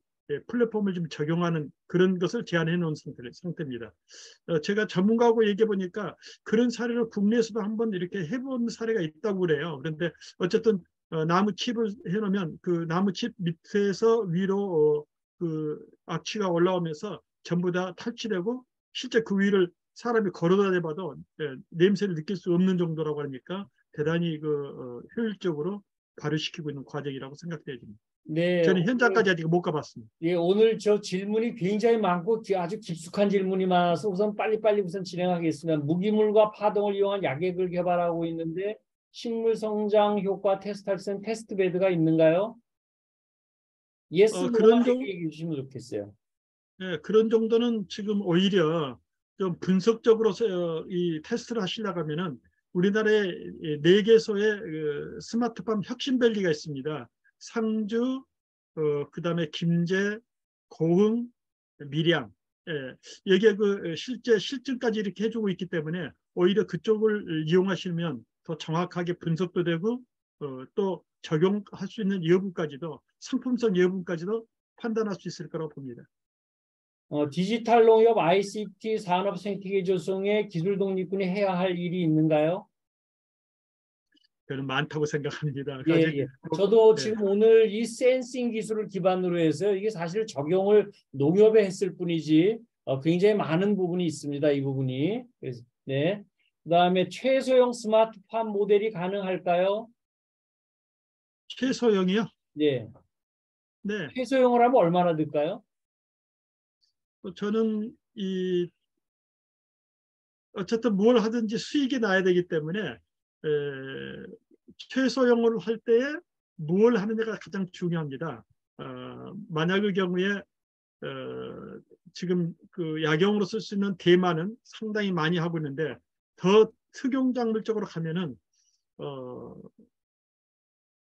S2: 플랫폼을 좀 적용하는 그런 것을 제안해 놓은 상태입니다. 제가 전문가하고 얘기해 보니까 그런 사례를 국내에서도 한번 이렇게 해본 사례가 있다고 그래요. 그런데 어쨌든 나무 칩을 해놓으면 그 나무 칩 밑에서 위로 그 악취가 올라오면서 전부 다 탈취되고 실제 그 위를 사람이 걸어다녀봐도 냄새를 느낄 수 없는 정도라고 하니까 대단히 효율적으로 발효시키고 있는 과정이라고 생각됩니다.
S1: 네,
S2: 저는 현장까지 아직 못 가봤습니다.
S1: 예, 오늘 저 질문이 굉장히 많고 아주 깊숙한 질문이 많아서 우선 빨리빨리 우선 진행하겠습니다. 무기물과 파동을 이용한 약액을 개발하고 있는데 식물 성장 효과 테스트할 수 있는 테스트 베드가 있는가요? 예스, 노만 얘기해 주시면 좋겠어요.
S2: 네, 그런 정도는 지금 오히려 좀 분석적으로 이 테스트를 하시려고 하면은 우리나라에 4개소의 스마트팜 혁신밸리가 있습니다. 상주, 그다음에 김제, 고흥, 밀양. 여기에 실제 실증까지 이렇게 해주고 있기 때문에 오히려 그쪽을 이용하시면 더 정확하게 분석도 되고 또 적용할 수 있는 여부까지도 상품성 여부까지도 판단할 수 있을 거라고 봅니다.
S1: 디지털 농협 ICT 산업 생태계 조성에 기술 독립군이 해야 할 일이 있는가요?
S2: 저는 많다고 생각합니다.
S1: 예. 저도 지금 오늘 이 센싱 기술을 기반으로 해서 이게 사실 적용을 농협에 했을 뿐이지 굉장히 많은 부분이 있습니다. 이 부분이. 그래서, 네. 그다음에 최소형 스마트팜 모델이 가능할까요?
S2: 최소형이요?
S1: 네.
S2: 네.
S1: 최소형을 하면 얼마나 들까요?
S2: 저는 어쨌든 뭘 하든지 수익이 나야 되기 때문에 최소형으로 할 때에 뭘 하느냐가 가장 중요합니다. 만약의 경우에 지금 그 야경으로 쓸 수 있는 대만은 상당히 많이 하고 있는데 더 특용작물적으로 가면은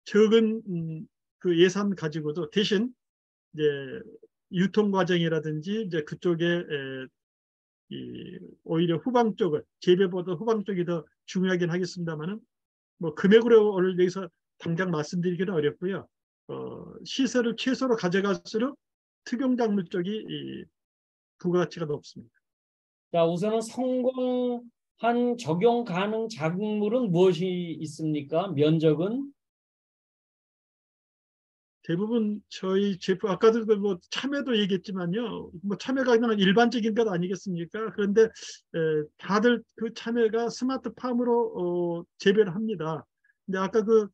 S2: 적은 그 예산 가지고도 대신 이제 유통 과정이라든지 이제 그쪽에 오히려 후방 쪽을 재배보다 후방 쪽이 더 중요하긴 하겠습니다만은 뭐 금액으로 오늘 여기서 당장 말씀드리기는 어렵고요. 시세를 최소로 가져갈수록 특용작물 쪽이 이 부가가치가 높습니다.
S1: 자, 우선은 성공한 적용 가능 작물은 무엇이 있습니까? 면적은?
S2: 대부분 저희 제품 아까도 뭐 참외도 얘기했지만요. 뭐 참외가 그냥 일반적인 것 아니겠습니까? 그런데 다들 그 참외가 스마트팜으로 재배를 합니다. 근데 아까 그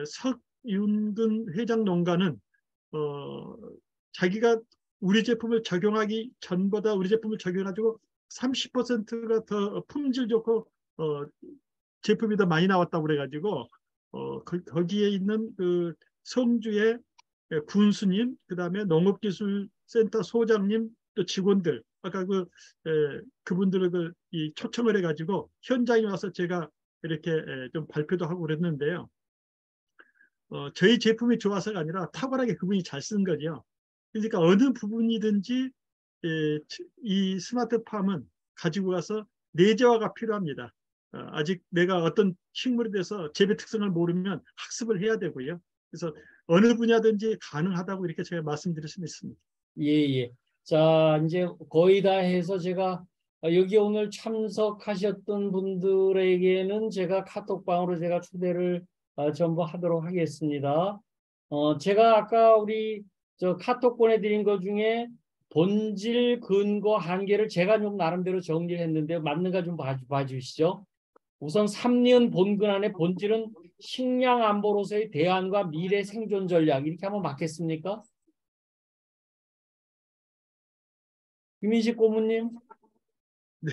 S2: 석윤근 회장 농가는 자기가 우리 제품을 적용하기 전보다 우리 제품을 적용해가지고 30%가 더 품질 좋고 제품이 더 많이 나왔다고 그래가지고 거기에 있는 그 성주의 군수님, 그다음에 농업기술센터 소장님, 또 직원들, 아까 그분들을 이 초청을 해가지고 현장에 와서 제가 이렇게 좀 발표도 하고 그랬는데요. 저희 제품이 좋아서가 아니라 탁월하게 그분이 잘 쓴 거죠. 그러니까 어느 부분이든지 이 스마트팜은 가지고 가서 내재화가 필요합니다. 아직 내가 어떤 식물에 대해서 재배 특성을 모르면 학습을 해야 되고요. 그래서 어느 분야든지 가능하다고 이렇게 제가 말씀드릴 수 있습니다.
S1: 예, 예. 자, 이제 거의 다 해서 제가 여기 오늘 참석하셨던 분들에게는 제가 카톡방으로 제가 초대를 전부 하도록 하겠습니다. 제가 아까 우리 저 카톡 보내드린 것 중에 본질, 근거, 한계를 제가 좀 나름대로 정리를 했는데 맞는가 좀 봐주시죠. 우선 3년 본근안의 본질은 식량 안보로서의 대안과 미래 생존 전략 이렇게 한번 맞겠습니까? 김인식 고문님?
S2: 네,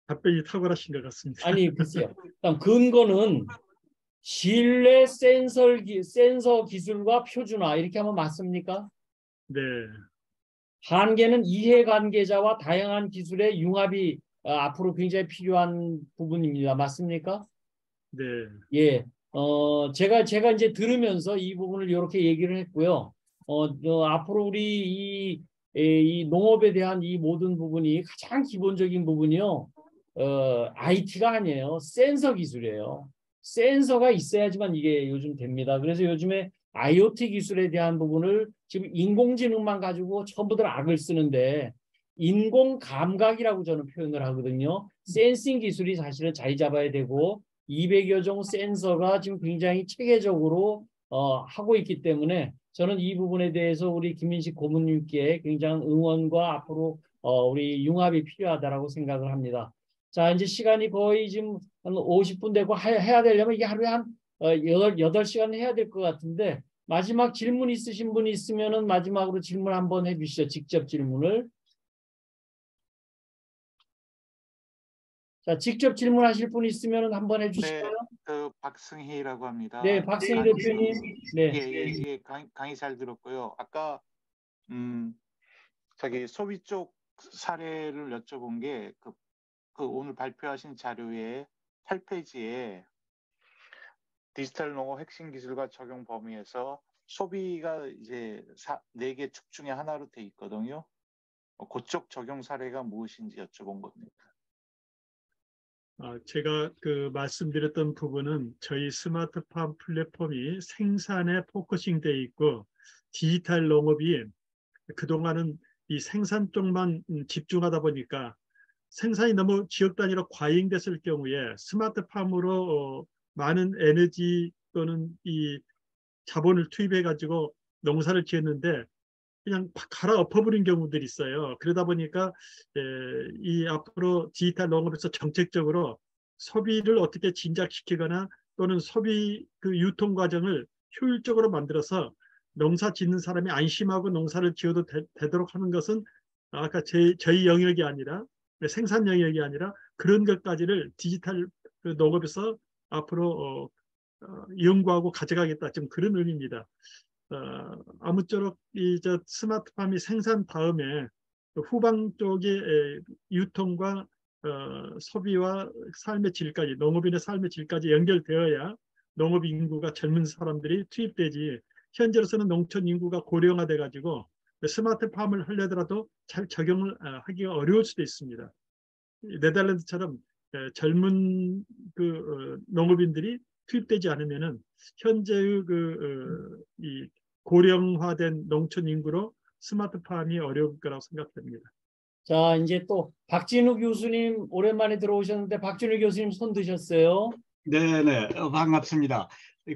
S2: 답변이 탁월하신 것 같습니다.
S1: 아니 글쎄요. 그다음 근거는 신뢰 센서 기술과 표준화 이렇게 하면 맞습니까?
S2: 네,
S1: 한계는 이해관계자와 다양한 기술의 융합이 앞으로 굉장히 필요한 부분입니다. 맞습니까?
S2: 네,
S1: 예. 제가 이제 들으면서 이 부분을 이렇게 얘기를 했고요. 앞으로 우리 이 농업에 대한 이 모든 부분이 가장 기본적인 부분이요. IT가 아니에요. 센서 기술이에요. 센서가 있어야지만 이게 요즘 됩니다. 그래서 요즘에 IoT 기술에 대한 부분을 지금 인공지능만 가지고 전부들 악을 쓰는데 인공 감각이라고 저는 표현을 하거든요. 센싱 기술이 사실은 자리 잡아야 되고 200여 종 센서가 지금 굉장히 체계적으로 하고 있기 때문에 저는 이 부분에 대해서 우리 김인식 고문님께 굉장한 응원과 앞으로 우리 융합이 필요하다라고 생각을 합니다. 자, 이제 시간이 거의 지금 한 50분 되고 해야 되려면 이게 하루에 한 8시간 해야 될 것 같은데 마지막 질문 있으신 분이 있으면은 마지막으로 질문 한번 해주시죠. 직접 질문을. 자, 직접 질문하실 분 있으면 한번 해주실까요?
S3: 네, 박승희라고 합니다.
S1: 네, 박승희 대표님.
S3: 예,
S1: 네.
S3: 예, 강의 잘 들었고요. 아까 저기 소비 쪽 사례를 여쭤본 게 그 오늘 발표하신 자료의 8페이지에 디지털 농업 핵심 기술과 적용 범위에서 소비가 이제 4개 축 중에 하나로 돼 있거든요. 그쪽 적용 사례가 무엇인지 여쭤본 겁니다.
S2: 제가 말씀드렸던 부분은 저희 스마트팜 플랫폼이 생산에 포커싱 돼 있고 디지털 농업이 그동안은 이 생산 쪽만 집중하다 보니까 생산이 너무 지역 단위로 과잉됐을 경우에 스마트팜으로 많은 에너지 또는 이 자본을 투입해 가지고 농사를 지었는데 그냥 갈아엎어버린 경우들이 있어요. 그러다 보니까 이 앞으로 디지털 농업에서 정책적으로 소비를 어떻게 진작시키거나 또는 소비 그 유통 과정을 효율적으로 만들어서 농사 짓는 사람이 안심하고 농사를 지어도 되도록 하는 것은 아까 저희 영역이 아니라 생산 영역이 아니라 그런 것까지를 디지털 농업에서 앞으로 연구하고 가져가겠다. 좀 그런 의미입니다. 아무쪼록 저 스마트팜이 생산 다음에 후방 쪽의 유통과 소비와 삶의 질까지 농업인의 삶의 질까지 연결되어야 농업 인구가 젊은 사람들이 투입되지 현재로서는 농촌 인구가 고령화돼 가지고 스마트팜을 하려더라도 잘 적용을 하기가 어려울 수도 있습니다. 네덜란드처럼 젊은 농업인들이 투입되지 않으면은 현재의 이 고령화된 농촌 인구로 스마트팜이 어려울 거라고 생각됩니다.
S1: 자, 이제 또 박진우 교수님 오랜만에 들어오셨는데 박진우 교수님 손 드셨어요?
S4: 네네, 반갑습니다.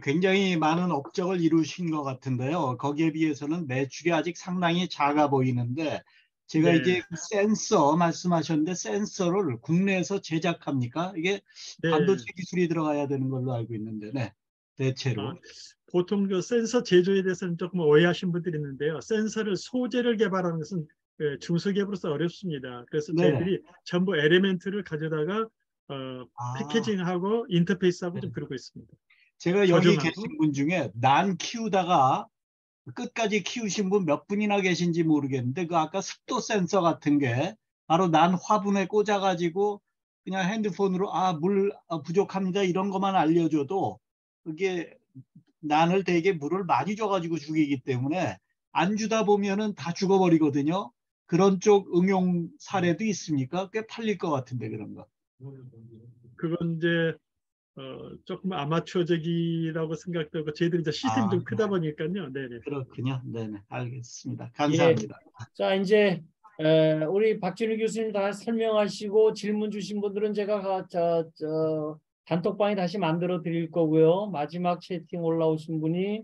S4: 굉장히 많은 업적을 이루신 것 같은데요. 거기에 비해서는 매출이 아직 상당히 작아 보이는데 제가
S2: 네.
S4: 이제 센서 말씀하셨는데 센서를 국내에서 제작합니까? 이게
S2: 네.
S4: 반도체 기술이 들어가야 되는 걸로 알고 있는데, 네, 대체로.
S2: 보통 그 센서 제조에 대해서는 조금 오해하신 분들이 있는데요. 센서를 소재를 개발하는 것은 중소기업으로서 어렵습니다. 그래서
S4: 네네.
S2: 저희들이 전부 엘리멘트를 가져다가 패키징하고 인터페이스하고 좀
S4: 네.
S2: 그러고 있습니다.
S4: 제가 여기
S2: 조정하고.
S4: 계신 분 중에 난 키우다가 끝까지 키우신 분 몇 분이나 계신지 모르겠는데 그 아까 습도 센서 같은 게 바로 난 화분에 꽂아가지고 그냥 핸드폰으로 물 부족합니다 이런 것만 알려줘도 그게 난을 되게 물을 많이 줘가지고 죽이기 때문에 안 주다 보면은 다 죽어버리거든요. 그런 쪽 응용 사례도 있습니까? 꽤 팔릴 것 같은데 그런 거.
S2: 그건 이제 조금 아마추어적이라고 생각되고 저희들이 이제 시스템이 좀 크다 보니까요. 네네.
S4: 그렇군요. 네네, 알겠습니다. 감사합니다.
S1: 예. 자, 이제 우리 박진우 교수님 다 설명하시고 질문 주신 분들은 제가 단톡방에 다시 만들어 드릴 거고요. 마지막 채팅 올라오신 분이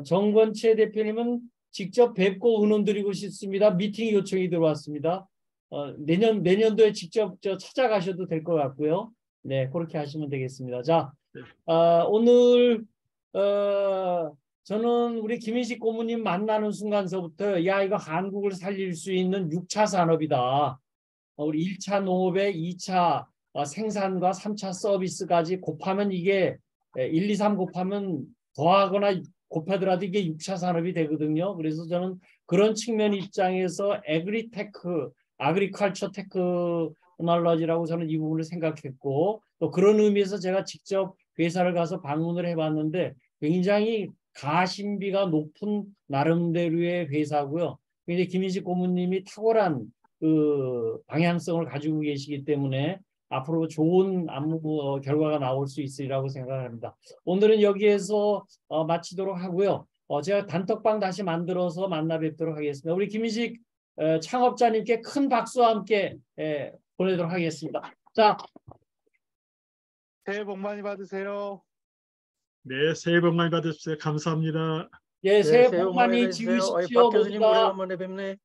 S1: 정건채 대표님은 직접 뵙고 의논 드리고 싶습니다. 미팅 요청이 들어왔습니다. 내년도에 직접 찾아가셔도 될 것 같고요. 네, 그렇게 하시면 되겠습니다. 자, 오늘 저는 우리 김인식 고모님 만나는 순간서부터 야 이거 한국을 살릴 수 있는 6차 산업이다. 우리 1차 농업에 2차 생산과 3차 서비스까지 곱하면 이게 1, 2, 3 곱하면 더하거나 곱하더라도 이게 6차 산업이 되거든요. 그래서 저는 그런 측면 입장에서 아그리컬처 테크놀로지라고 저는 이 부분을 생각했고 또 그런 의미에서 제가 직접 회사를 가서 방문을 해봤는데 굉장히 가심비가 높은 나름대로의 회사고요. 굉장히 김인식 고모님이 탁월한 그 방향성을 가지고 계시기 때문에 앞으로 좋은 안무 결과가 나올 수 있으리라고 생각합니다. 오늘은 여기에서 마치도록 하고요. 제가 단톡방 다시 만들어서 만나 뵙도록 하겠습니다. 우리 김인식 창업자님께 큰 박수와 함께 보내도록 하겠습니다. 자,
S3: 새해 복 많이 받으세요.
S2: 네, 새해 복 많이 받으십시오. 감사합니다.
S1: 예,
S5: 네,
S1: 새해
S5: 새해
S1: 복
S5: 복 많이
S1: 많이
S5: 받으세요.
S1: 지으십시오.
S5: 박 교수님
S1: 모두 다.
S5: 오래간만에 뵙네.